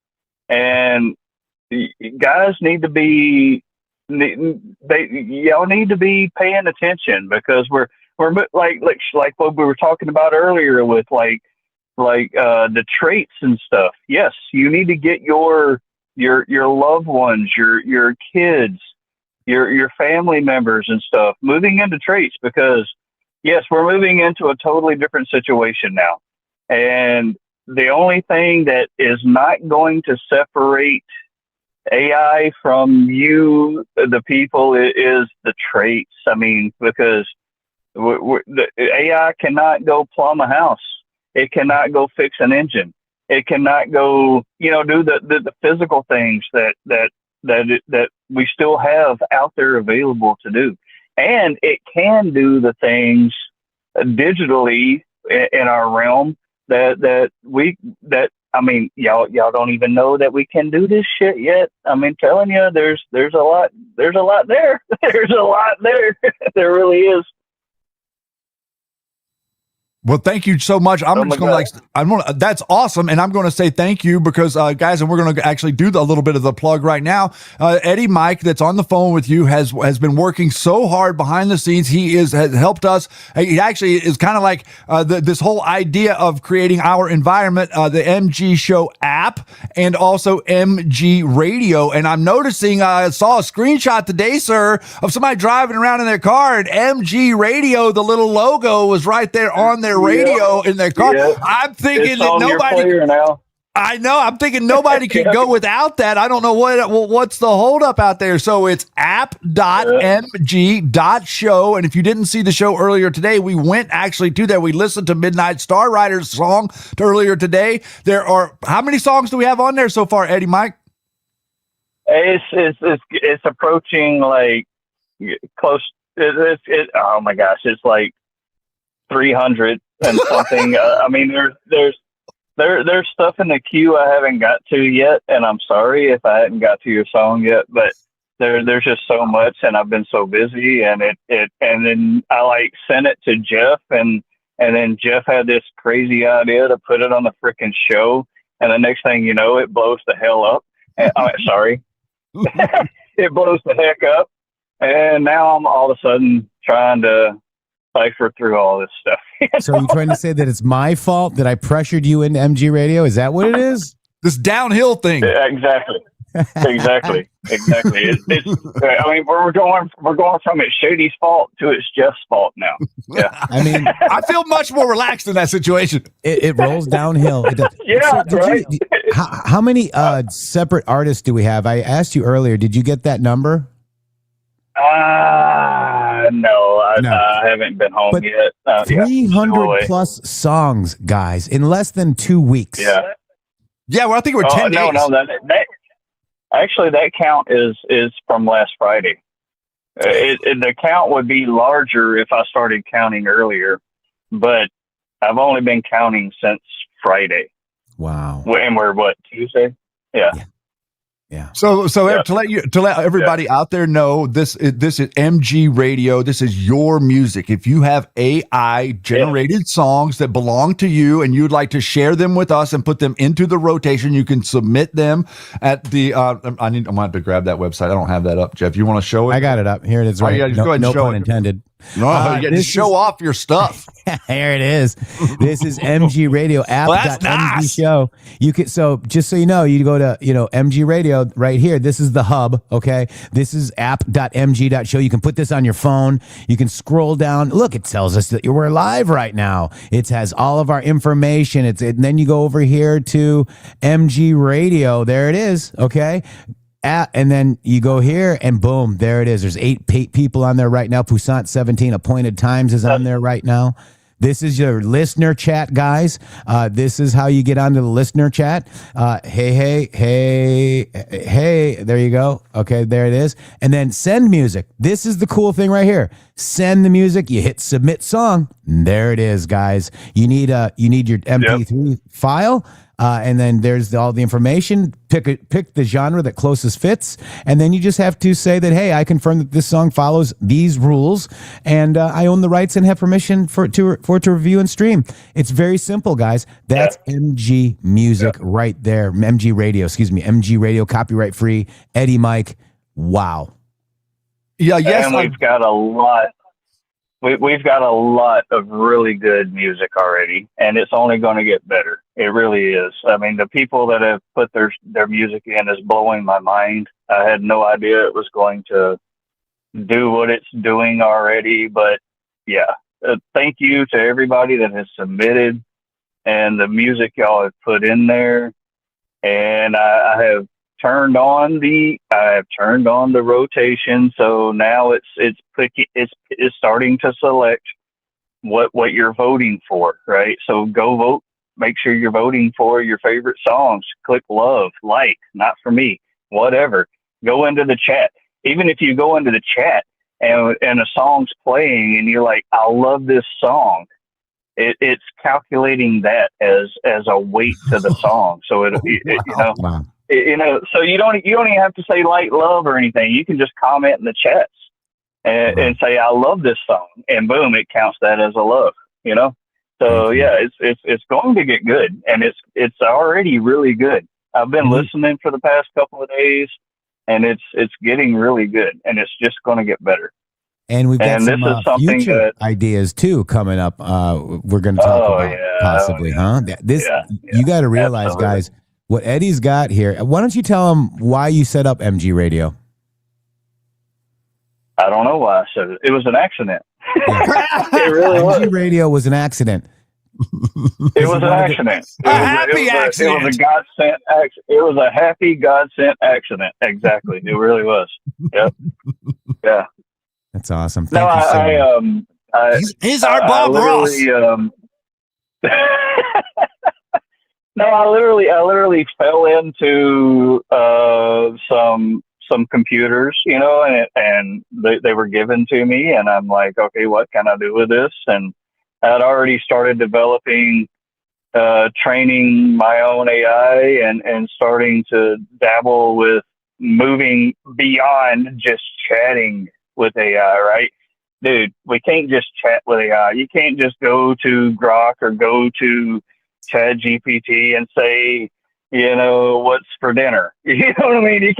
and guys need to be y'all need to be paying attention, because we're like what we were talking about earlier with like the traits and stuff. Yes, you need to get your loved ones, your kids, your family members and stuff moving into traits, because yes, we're moving into a totally different situation now. And the only thing that is not going to separate AI from you, the people, is the traits. I mean, because the AI cannot go plumb a house. It cannot go fix an engine. It cannot go, do the physical things that we still have out there available to do. And it can do the things digitally in our realm that I mean, y'all don't even know that we can do this shit yet. I mean, telling you, there's a lot there. There's a lot there. There really is. Well, thank you so much. That's awesome. And I'm going to say thank you because, guys, and we're going to actually do a little bit of the plug right now. Eddie Mike, that's on the phone with you, has been working so hard behind the scenes. He has helped us. He actually is kind of like this whole idea of creating our environment, the MG Show app and also MG Radio. And I'm noticing, I saw a screenshot today, sir, of somebody driving around in their car, and MG Radio, the little logo was right there on their radio in their car. Yeah. I'm thinking It's that on your nobody. player now. I know. I'm thinking nobody can go without that. I don't know what's the holdup out there. So it's app.mg.show. And if you didn't see the show earlier today, we went actually to that. We listened to Midnight Star Rider's song earlier today. There are, how many songs do we have on there so far, Eddie Mike? It's approaching like close. Oh my gosh, it's like 300 and something. I mean, there's stuff in the queue I haven't got to yet, and I'm sorry if I hadn't got to your song yet, but there's just so much, and I've been so busy, and then I like sent it to Jeff, and then Jeff had this crazy idea to put it on the freaking show, and the next thing you know, it blows the hell up. And, sorry, it blows the heck up, and now I'm all of a sudden trying to cipher through all this stuff. So are you trying to say that it's my fault that I pressured you into MG Radio? Is that what it is? This downhill thing. Yeah, exactly. It's, I mean, we're going from it's Shady's fault to it's Jeff's fault now. Yeah. I mean, I feel much more relaxed in that situation. It rolls downhill. Yeah, so right. How many separate artists do we have? I asked you earlier. Did you get that number? No, I haven't been home yet. 300 plus songs, guys, in less than 2 weeks. Yeah. Yeah, well, I think we're 10 days. No, that actually, that count is from last Friday. The count would be larger if I started counting earlier, but I've only been counting since Friday. Wow. And we're what, Tuesday? Yeah. Yeah. So to let everybody out there know, this is MG Radio. This is your music. If you have AI generated songs that belong to you and you'd like to share them with us and put them into the rotation, you can submit them at the. I'm going to have to grab that website. I don't have that up, Jeff. You want to show it? I got it up. Here it is. Right. Oh, yeah, just go ahead and no show pun it. intended. No, you show off your stuff. Here it is. This is MG Radio app. Well, that's nice. Show. You can, so just so you know, you go to MG Radio right here. This is the hub. Okay, this is app.mg.show. You can put this on your phone. You can scroll down. Look, it tells us that we're live right now. It has all of our information. And then you go over here to MG Radio. There it is. Okay. And then you go here and boom, there it is. There's 8 people on there right now. Poussant 17 Appointed Times is on there right now. This is your listener chat, guys. This is how you get onto the listener chat. Hey, there you go. Okay, there it is. And then send music. This is the cool thing right here. Send the music. You hit submit song. And there it is, guys. You need your MP3 file. And then there's all the information. Pick the genre that closest fits, and then you just have to say that, hey, I confirm that this song follows these rules, and I own the rights and have permission for it to review and stream. It's very simple, guys. That's MG music right there. MG Radio, MG Radio, copyright free. Eddie Mike, wow. Yeah, yes, and we've got a lot. We've got a lot of really good music already, and it's only going to get better. It really is. I mean, the people that have put their music in is blowing my mind. I had no idea it was going to do what it's doing already, but yeah. Thank you to everybody that has submitted and the music y'all have put in there. And I have turned on the rotation, so now it's starting to select what you're voting for, right? So go vote. Make sure you're voting for your favorite songs. Click love, like, not for me, whatever. Go into the chat. Even if you go into the chat and a song's playing and you're like, I love this song, it's calculating that as a weight to the song. So so you don't even have to say light love or anything. You can just comment in the chats and say, I love this song, and boom, it counts that as a love, So yeah, it's going to get good, and it's already really good. I've been listening for the past couple of days, and it's getting really good, and it's just going to get better. And we've got some future ideas too coming up. We're going to talk about possibly, huh? You got to realize, guys, what Eddie's got here. Why don't you tell him why you set up MG Radio? I don't know why I said it. It was an accident. It really was. MG Radio was an accident. It was an accident. Accident. It was a God-sent accident. It was a happy God-sent accident. Exactly. It really was. Yep. Yeah. That's awesome. Thank you so much. He's our Bob Ross. I literally fell into some computers, and they were given to me, and I'm like, okay, what can I do with this? And I'd already started developing, training my own AI and starting to dabble with moving beyond just chatting with AI, right? Dude, we can't just chat with AI. You can't just go to Grok or go to Chat GPT and say, what's for dinner? You know what I mean? You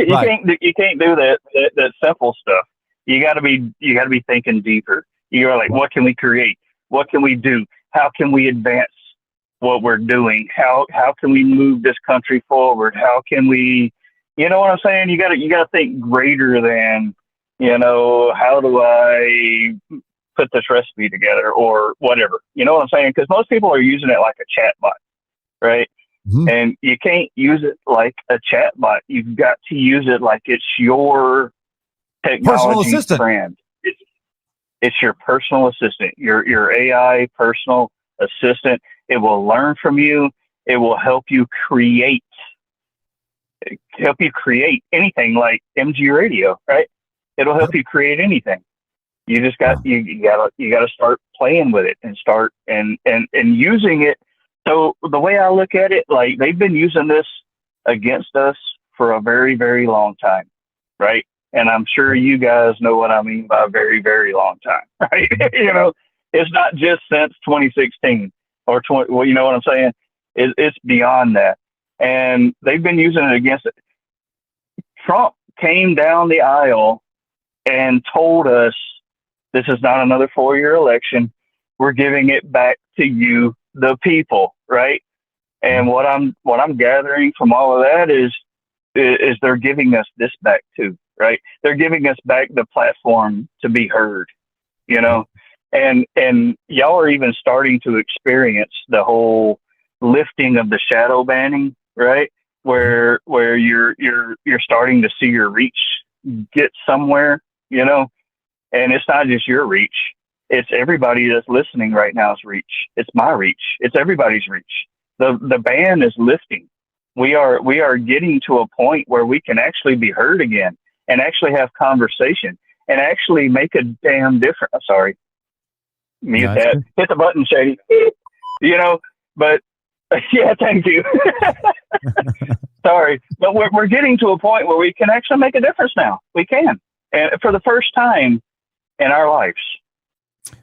can't do that simple stuff. You gotta be thinking deeper. You're like, what can we create? What can we do? How can we advance what we're doing? How can we move this country forward? How can we, you know what I'm saying? You gotta think greater than, how do I put this recipe together or whatever? You know what I'm saying? Because most people are using it like a chat bot, right? Mm-hmm. And you can't use it like a chat bot. You've got to use it like it's your technology friend. It's your personal assistant, your AI personal assistant. It will learn from you. It will help you create anything like MG Radio, right? It'll help you create anything. You just got you gotta start playing with it and start and using it. So the way I look at it, like they've been using this against us for a very, very long time, right? And I'm sure you guys know what I mean by very, very long time, right? It's not just since 2016 or 20. Well, you know what I'm saying? It's beyond that, and they've been using it against it. Trump came down the aisle and told us, this is not another 4-year election. We're giving it back to you, the people, right? And what I'm gathering from all of that is they're giving us this back too, right? They're giving us back the platform to be heard, and y'all are even starting to experience the whole lifting of the shadow banning, right? Where you're starting to see your reach get somewhere, and it's not just your reach. It's everybody that's listening right now's reach. It's my reach. It's everybody's reach. The ban is lifting. We are getting to a point where we can actually be heard again and actually have conversation and actually make a damn difference. Sorry. Mute that. Good. Hit the button, Shady. But yeah, thank you. Sorry. But we're getting to a point where we can actually make a difference now. We can. And for the first time in our lives.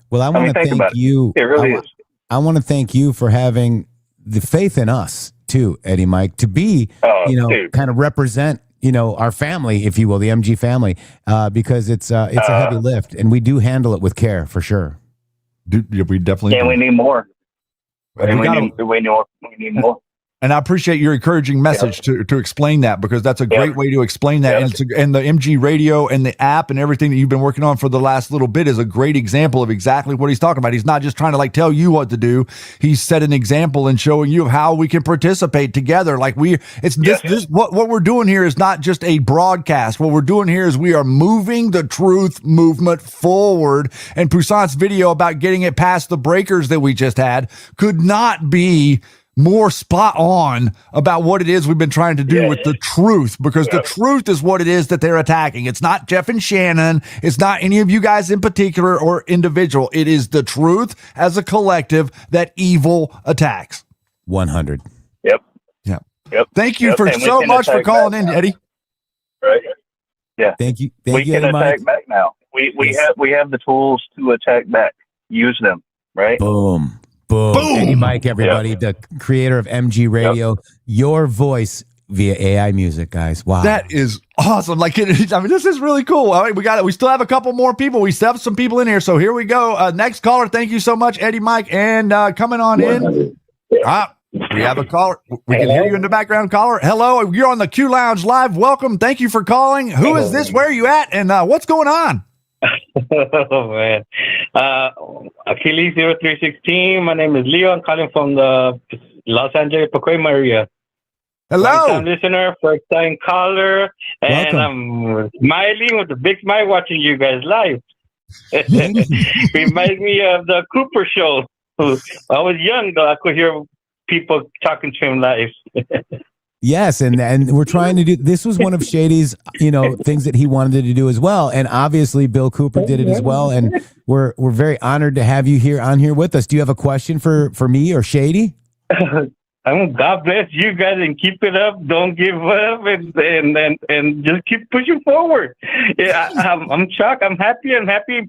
Well, I want to thank you. It really is. I want to thank you for having the faith in us too, Eddie Mike, to be, kind of represent, our family, if you will, the MG family, because it's a heavy lift, and we do handle it with care for sure. We definitely. And we need more. We need more. And I appreciate your encouraging message to explain that, because that's a great way to explain that. And the MG Radio and the app and everything that you've been working on for the last little bit is a great example of exactly what he's talking about. He's not just trying to tell you what to do. He's set an example and showing you how we can participate together. What we're doing here is not just a broadcast. What we're doing here is we are moving the truth movement forward. And Poussin's video about getting it past the breakers that we just had could not be more spot on about what it is we've been trying to do with the truth, because the truth is what it is that they're attacking. It's not Jeff and Shannon. It's not any of you guys in particular or individual. It is the truth as a collective that evil attacks. 100. Yep. Yeah. Yep. Thank you Yep. for And we so can much for attack calling back in, now. Eddie. Right. Yeah. Thank you. We Thank you, can Eddie attack Mike. back now. We have the tools to attack back. Use them. Right. Boom. Boom. Eddie Mike, everybody, the creator of MG Radio, your voice via AI music, guys. Wow. That is awesome. Like, this is really cool. All right, we got it. We still have a couple more people. We still have some people in here. So here we go. Next caller. Thank you so much, Eddie Mike. And coming on in. We have a caller. We can hear you in the background, caller. Hello. You're on the Q Lounge Live. Welcome. Thank you for calling. Who is this? Where are you at? And what's going on? Oh, man. Achilles 0316. My name is Leo. I'm calling from the Los Angeles, Pacoima area. Hello. First-time listener, first-time caller. And I'm smiling with a big smile watching you guys live. Reminds me of the Cooper show. I was young, though. I could hear people talking to him live. Yes, and we're trying to do. This was one of Shady's, things that he wanted to do as well, and obviously Bill Cooper did it as well. And we're very honored to have you here with us. Do you have a question for me or Shady? God bless you guys and keep it up. Don't give up and just keep pushing forward. Yeah, I'm shocked. I'm happy.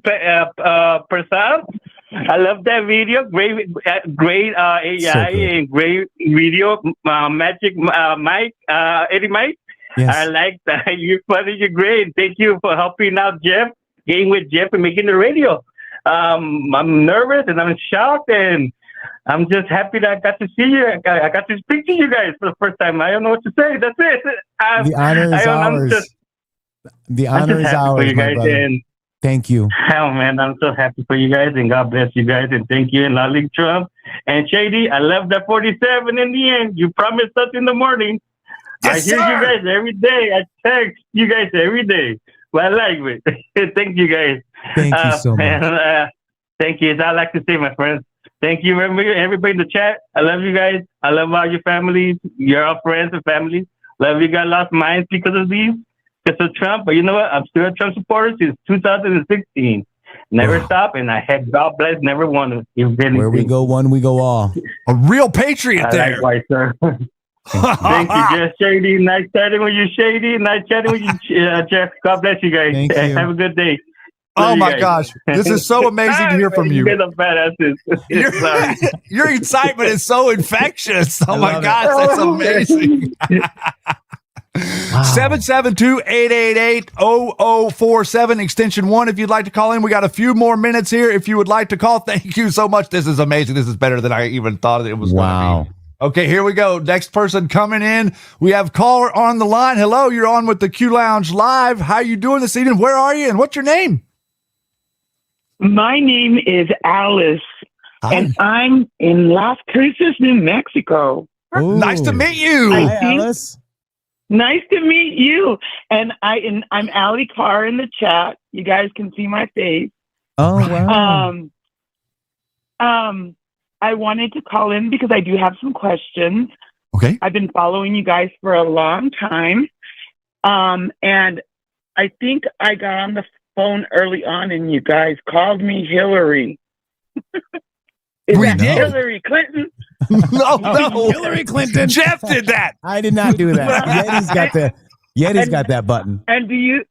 Prasad. I love that video. Great AI So and great video. Magic Mike, Eddie Mike. Yes. I like that. You're funny. You're great. Thank you for helping out Jeff, getting with Jeff and making the radio. I'm nervous and I'm shocked and I'm just happy that I got to see you. I got to speak to you guys for the first time. I don't know what to say. That's it. The honor is ours. The honor is ours, my brother. Thank you. Oh, man, I'm so happy for you guys, and God bless you guys, and thank you, and Lolly Trump. And Shady, I love that 47 in the end. You promised us in the morning. Yes, I hear you guys every day. I text you guys every day. Well, I like it. Thank you, guys. Thank you so much. And, thank you. As I like to say, my friends. Thank you, everybody in the chat. I love you guys. I love all your families. You're all friends and families. Love you guys. Lost minds because of these. Because of Trump, but you know what? I'm still a Trump supporter since 2016. Never stop, and I had God bless, never wanted. Where we go one, we go all. A real patriot there. Likewise, sir. Thank you, Jeff Shady. Nice chatting with you, Shady. Nice chatting with you, Jeff. God bless you guys. Thank you. Have a good day. Oh my gosh, this is so amazing to hear from you. You guys are badasses. Your excitement is so infectious. Oh my love it. gosh, that's amazing. 772-888-0047 extension 1 if you'd like to call in. We got a few more minutes here if you would like to call. Thank you so much. This is amazing. This is better than I even thought it was going to be. Okay, here we go. Next person coming in. We have caller on the line. Hello, you're on with the Q Lounge Live. How you doing this evening? Where are you and what's your name? My name is Alice, and I'm in Las Cruces, New Mexico. Ooh. Nice to meet you. Hi, Alice. Nice to meet you. And I'm Allie Carr in the chat. You guys can see my face. Oh wow. I wanted to call in because I do have some questions. Okay. I've been following you guys for a long time. And I think I got on the phone early on and you guys called me Hillary. Is that Hillary Clinton? No, Hillary Clinton. Jeff did that. I did not do that. Yeti's got that button. And do you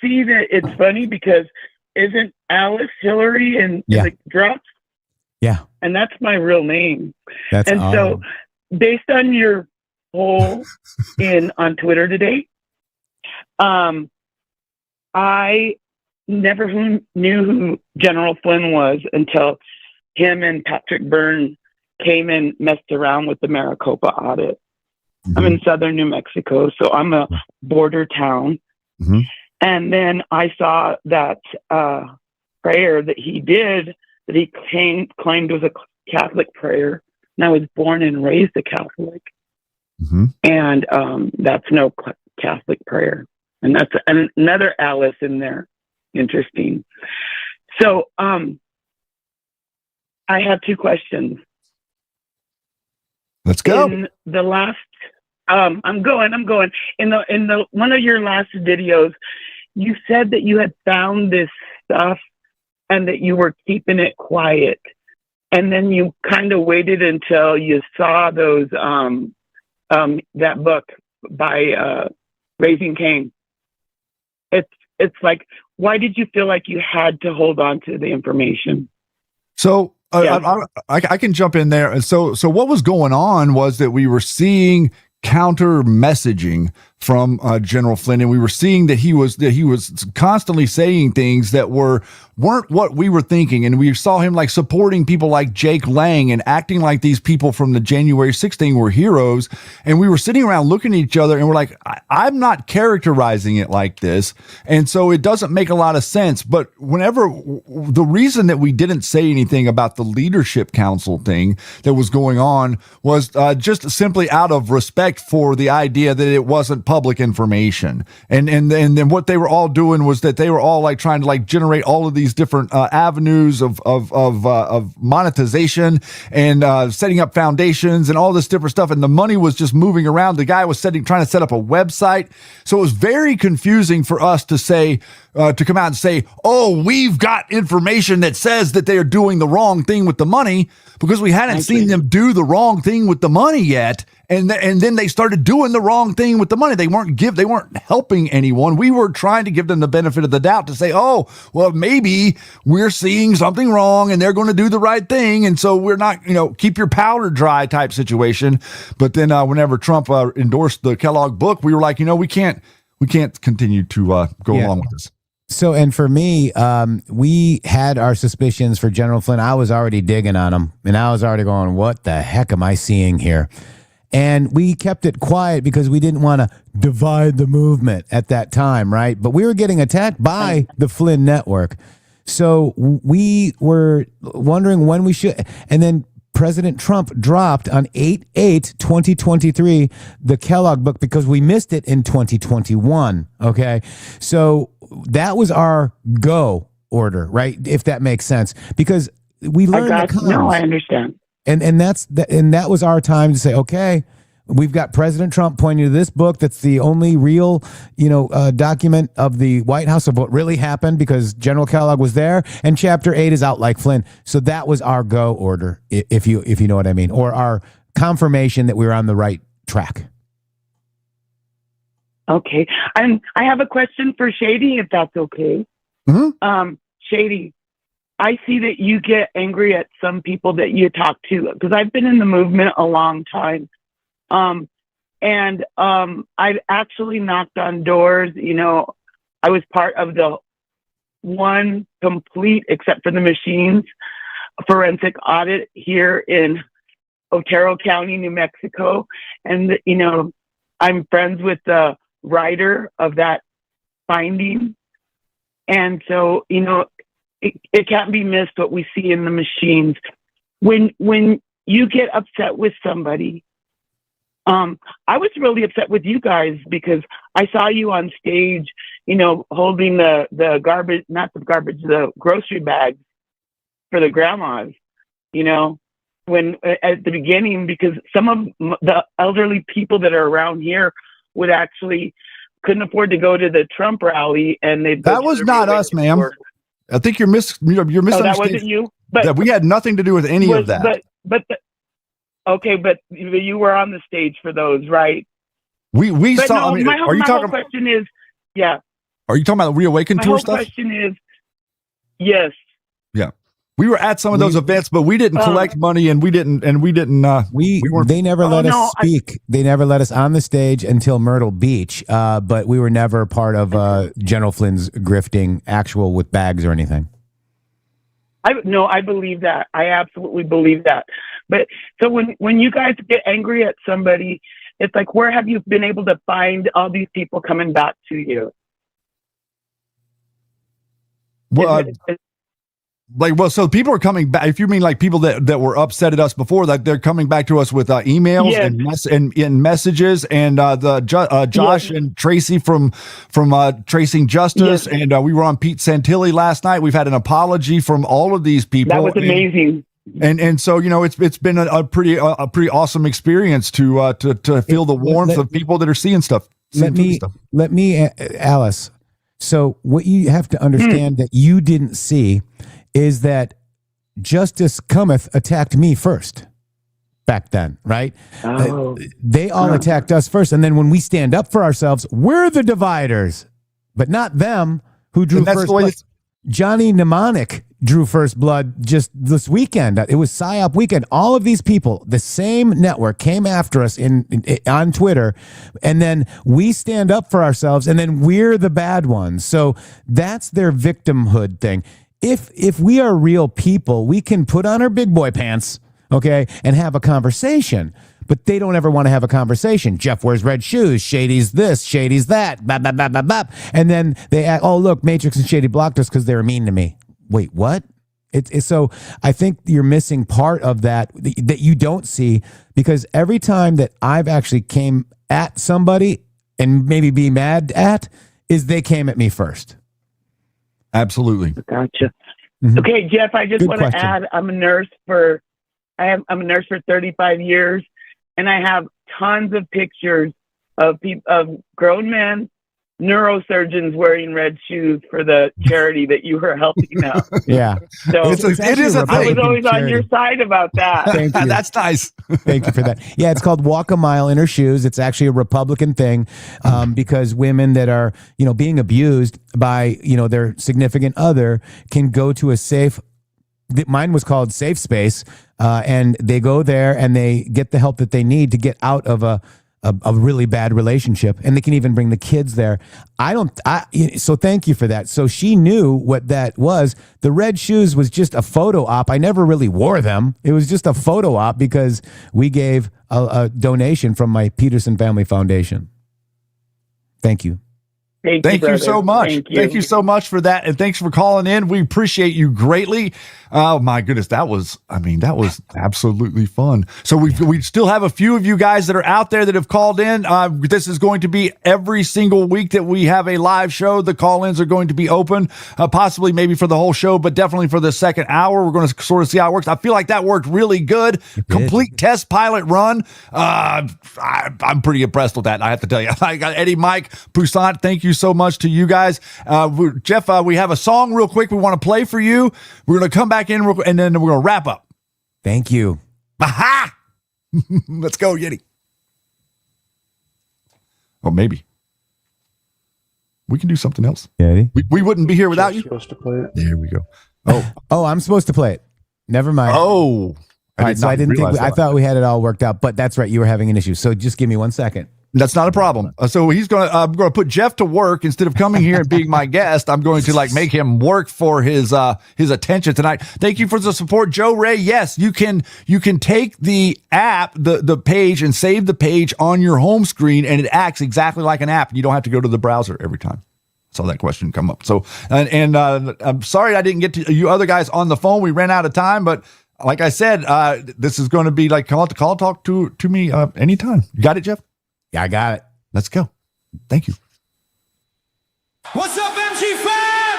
see that it's funny because isn't Alice Hillary in the drops? Yeah. And that's my real name. That's so based on your poll on Twitter today, I never knew who General Flynn was until him and Patrick Byrne came and messed around with the Maricopa audit. Mm-hmm. I'm in southern New Mexico, so I'm a border town. Mm-hmm. And then I saw that prayer that he did, that he claimed was a Catholic prayer. And I was born and raised a Catholic. Mm-hmm. And that's no Catholic prayer. And that's another Alice in there. Interesting. So I I have two questions. Let's go. In the last, I'm going. In the one of your last videos, you said that you had found this stuff and that you were keeping it quiet. And then you kind of waited until you saw those, that book by Raising Cain. It's like, why did you feel like you had to hold on to the information? So I can jump in there. So what was going on was that we were seeing counter messaging from General Flynn, and we were seeing that he was constantly saying things that weren't what we were thinking, and we saw him like supporting people like Jake Lang and acting like these people from the January 6th thing were heroes. And we were sitting around looking at each other, and we're like, I'm not characterizing it like this, and so it doesn't make a lot of sense. But whenever the reason that we didn't say anything about the leadership council thing that was going on was just simply out of respect for the idea that it wasn't public information, and then what they were all doing was that they were all like trying to like generate all of these different avenues of monetization and setting up foundations and all this different stuff, and the money was just moving around. The guy was trying to set up a website, so it was very confusing for us to say to come out and say, oh, we've got information that says that they are doing the wrong thing with the money, because we hadn't seen them do the wrong thing with the money yet. And then they started doing the wrong thing with the money. They weren't helping anyone. We were trying to give them the benefit of the doubt to say, oh, well, maybe we're seeing something wrong and they're going to do the right thing. And so we're not, keep your powder dry type situation. But then whenever Trump endorsed the Kellogg book, we were like, we can't continue to go along with this. So, and for me, we had our suspicions for General Flynn. I was already digging on him, and I was already going, what the heck am I seeing here? And we kept it quiet because we didn't want to divide the movement at that time, right? But we were getting attacked by the Flynn network. So we were wondering when we should. And then President Trump dropped on 8/8/2023 the Kellogg book because we missed it in 2021, okay? So that was our go order, right? If that makes sense. Because we learned the cons. No, I understand. And that was our time to say, okay, we've got President Trump pointing to this book that's the only real, document of the White House of what really happened, because General Kellogg was there, and Chapter 8 is out like Flynn. So that was our go order, if you know what I mean, or our confirmation that we were on the right track. Okay, I have a question for Shady, if that's okay. Mm-hmm. Shady, I see that you get angry at some people that you talk to, because I've been in the movement a long time. I've actually knocked on doors. I was part of the one complete, except for the machines, forensic audit here in Otero County, New Mexico. And, I'm friends with the writer of that finding. And so, it can't be missed what we see in the machines. When you get upset with somebody, I was really upset with you guys because I saw you on stage, holding the garbage, not the garbage, the grocery bags for the grandmas, when at the beginning, because some of the elderly people that are around here couldn't afford to go to the Trump rally, and that was not us, ma'am. I think you're misunderstanding. Oh, that wasn't you? But we had nothing to do with any of that. But you were on the stage for those, right? We saw. No, are you talking? Question is, yeah. Are you talking about the Reawaken tour stuff? My question is, yes. Yeah, we were at some of those events, but we didn't collect money, and we didn't. They never let us speak. They never let us on the stage until Myrtle Beach. But we were never part of General Flynn's grifting, actual with bags or anything. I believe that. I absolutely believe that. But so when you guys get angry at somebody, it's like, where have you been able to find all these people coming back to you? Well, so people are coming back. If you mean like people that were upset at us before, that they're coming back to us with emails and messages, and Josh and Tracy from Tracing Justice, and we were on Pete Santilli last night. We've had an apology from all of these people. That was amazing. And so, you know, it's been a pretty awesome experience to feel the warmth of people that are seeing stuff. Let me, Alice. So what you have to understand that you didn't see is that Justice Cometh attacked me first back then, right? They all attacked us first. And then when we stand up for ourselves, we're the dividers, but not them who drew first blood. Johnny Mnemonic drew first blood just this weekend. It was PSYOP weekend. All of these people, the same network, came after us on Twitter, and then we stand up for ourselves, and then we're the bad ones. So that's their victimhood thing. If we are real people, we can put on our big boy pants, okay, and have a conversation. But they don't ever want to have a conversation. Jeff wears red shoes. Shady's this. Shady's that. Blah, blah, blah, blah, blah. And then they act, oh, look, Matrix and Shady blocked us because they were mean to me. Wait, what? It's so I think you're missing part of that you don't see, because every time that I've actually came at somebody and maybe be mad at is they came at me first. Absolutely. Gotcha. Okay, Jeff, I just want to add, I'm a nurse for 35 years, and I have tons of pictures of grown men, neurosurgeons wearing red shoes for the charity that you were helping out. Yeah. So it is a thing. I was always on your side about that. Thank you. That's nice. Thank you for that. Yeah, it's called Walk a Mile in Her Shoes. It's actually a Republican thing, because women that are, being abused by, their significant other can go to a safe, mine was called Safe Space, and they go there and they get the help that they need to get out of a really bad relationship, and they can even bring the kids there. So thank you for that. So she knew what that was. The red shoes was just a photo op. I never really wore them. It was just a photo op because we gave a donation from my Pedersen Family Foundation. Thank you. Thank you so much. Thank you so much for that. And thanks for calling in. We appreciate you greatly. Oh my goodness. That was absolutely fun. So we still have a few of you guys that are out there that have called in. This is going to be every single week that we have a live show. The call-ins are going to be open, possibly maybe for the whole show, but definitely for the second hour. We're going to sort of see how it works. I feel like that worked really good. Complete test pilot run. I'm pretty impressed with that, I have to tell you. I got Eddie, Mike, Poussaint. Thank you so much to you guys. Jeff, we have a song real quick we want to play for you. We're going to come back in and then we're going to wrap up. Thank you. Aha! Let's go, Yeti. Oh, maybe. We can do something else. Yeti? We wouldn't be here without you. Supposed to play it. There we go. Oh, I'm supposed to play it. Never mind. Oh. All right, so I didn't think, I thought we had it all worked out, but that's right. You were having an issue. So just give me 1 second. That's not a problem. So I'm going to put Jeff to work instead of coming here and being my guest. I'm going to make him work for his attention tonight. Thank you for the support, Joe Ray. Yes, you can take the app, the page, and save the page on your home screen, and it acts exactly like an app. You don't have to go to the browser every time. Saw that question come up. So and I'm sorry I didn't get to you other guys on the phone. We ran out of time, but like I said, this is going to be like talk to me anytime. You got it, Jeff? Yeah, I got it. Let's go. Thank you. What's up, MG fam?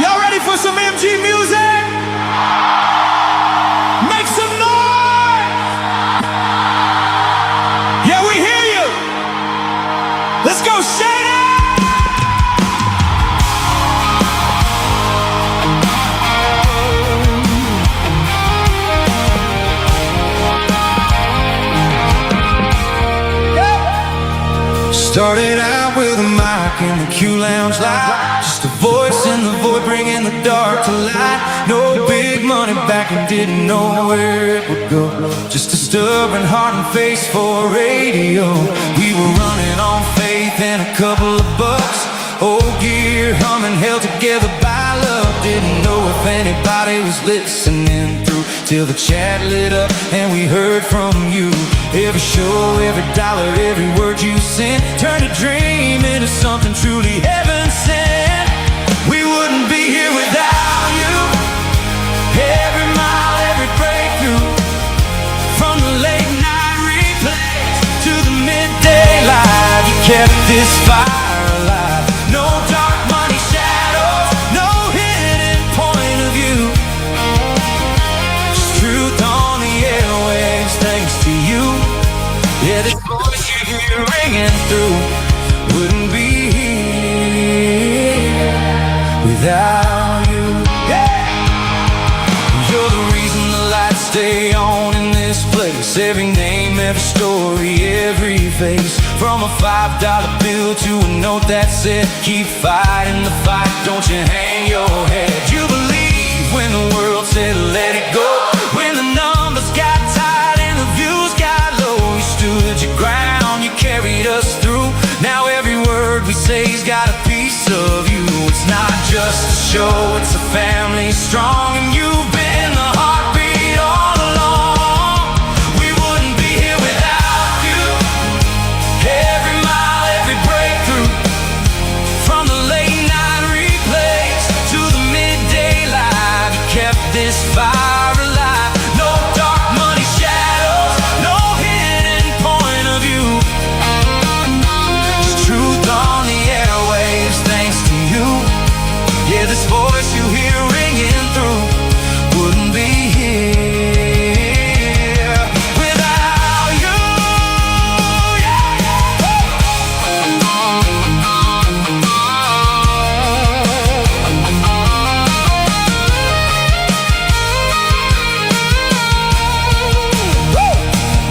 Y'all ready for some MG music? Make some noise! Yeah, we hear you. Let's go, Shady! Started out with a mic in the Q Lounge Live, just a voice in the void bringing the dark to light. No big money backing, didn't know where it would go. Just a stubborn heart and face for radio. We were running on faith and a couple of bucks. Old gear humming, held together by love. Didn't know if anybody was listening through till the chat lit up and we heard from you. Every show, every dollar, every word you sent turned a dream into something truly heaven sent. We wouldn't be here without you. Every mile, every breakthrough, from the late night replays to the midday live, you kept this fire alive. No dark money shadows, no hidden point of view. through. Wouldn't be here without you. You're the reason the lights stay on in this place. Every name, every story, every face. From a $5 bill to a note that said, keep fighting the fight, don't you hang your head. You believe when the world said let it go. When the numbers got tight and the views got low, you stood your ground, you carried us through. Now every word we say's got a piece of you. It's not just a show, it's a family strong, and you've been the heartbeat all along. We wouldn't be here without you. Every mile, every breakthrough, from the late night replays to the midday live, you kept this fire alive. No dark money shadows, no hidden point of view. Just truth on the airwaves, thanks to you. Yeah, this voice you hear ringing through wouldn't be here without you.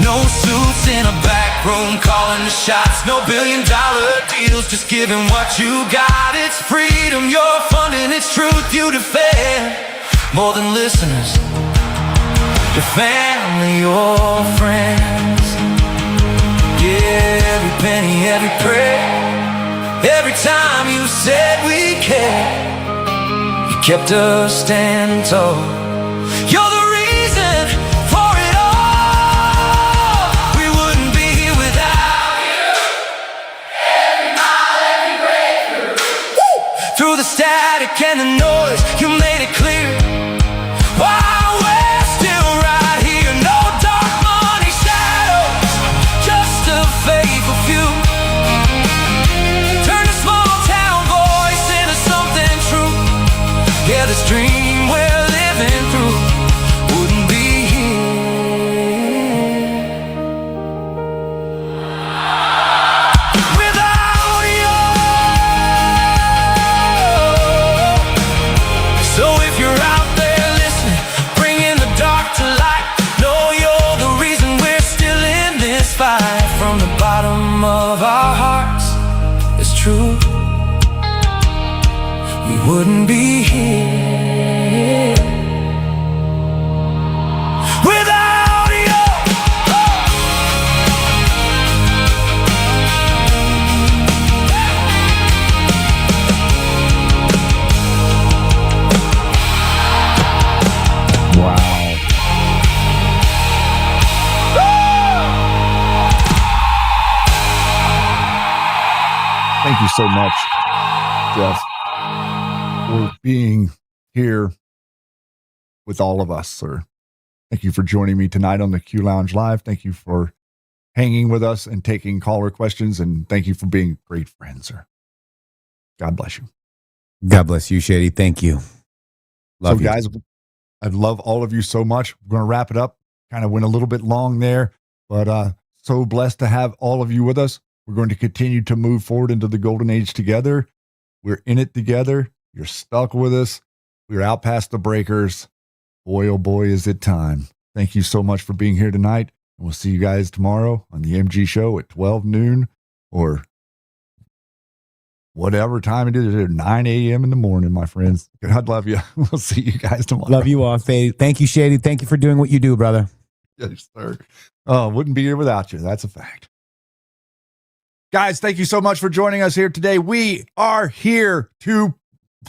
No suits in a back room calling the shots. No $billion deals, just giving what you got. It's freedom you're funding, it's truth you defend. More than listeners, your family, your friends. Yeah, every penny, every prayer, every time you said we care, you kept us standing tall. You're the reason for it all. We wouldn't be here without you. Every mile, every breakthrough, through the static and the noise, you made it clear. While we're still right here, no dark money shadows, just a faithful few. Turn a small town voice into something true. Yeah, this dream we're living through wouldn't be here without you. So if you're out there listening, bringing the dark to light, know you're the reason we're still in this fight. From the bottom of our hearts, it's true. We wouldn't be here without you. Wow. Thank you so much, Jeff, for being here with all of us, sir. Thank you for joining me tonight on the Q Lounge Live. Thank you for hanging with us and taking caller questions, and thank you for being great friends, sir. God bless you. God bless you, Shady. Thank you. Love so, you. guys, I love all of you so much. We're going to wrap it up. Kind of went a little bit long there, but so blessed to have all of you with us. We're going to continue to move forward into the golden age together. We're in it together. You're stuck with us. We're out past the breakers. Boy, oh boy, is it time. Thank you so much for being here tonight. And we'll see you guys tomorrow on the MG show at 12 noon or whatever time it is, 9 a.m. in the morning, my friends. God love you. We'll see you guys tomorrow. Love you all. Thank you, Shady. Thank you for doing what you do, brother. Yes, sir. Oh, wouldn't be here without you. That's a fact. Guys, thank you so much for joining us here today. We are here to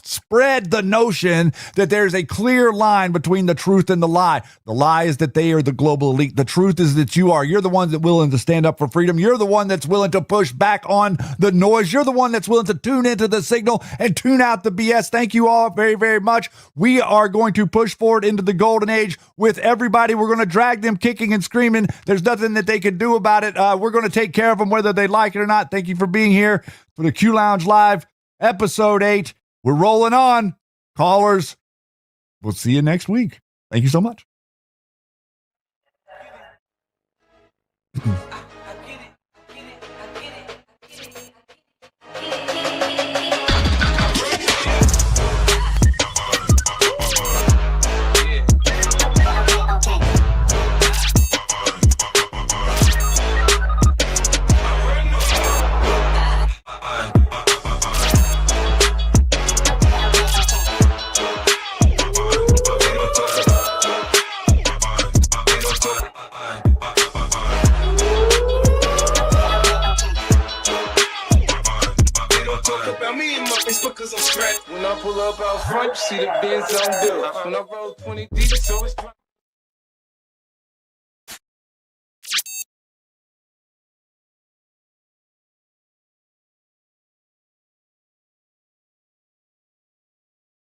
spread the notion that there's a clear line between the truth and the lie. The lie is that they are the global elite. The truth is that you are. You're the ones that are willing to stand up for freedom. You're the one that's willing to push back on the noise. You're the one that's willing to tune into the signal and tune out the BS. Thank you all very, very much. We are going to push forward into the golden age with everybody. We're going to drag them kicking and screaming. There's nothing that they can do about it. We're going to take care of them whether they like it or not. Thank you for being here for the Q Lounge Live, episode 8. We're rolling on. Callers, we'll see you next week. Thank you so much. Talk about me and my Facebook cause I'm strapped. When I pull up out front, you see the Benz on bill. When I roll 20 deep, so it's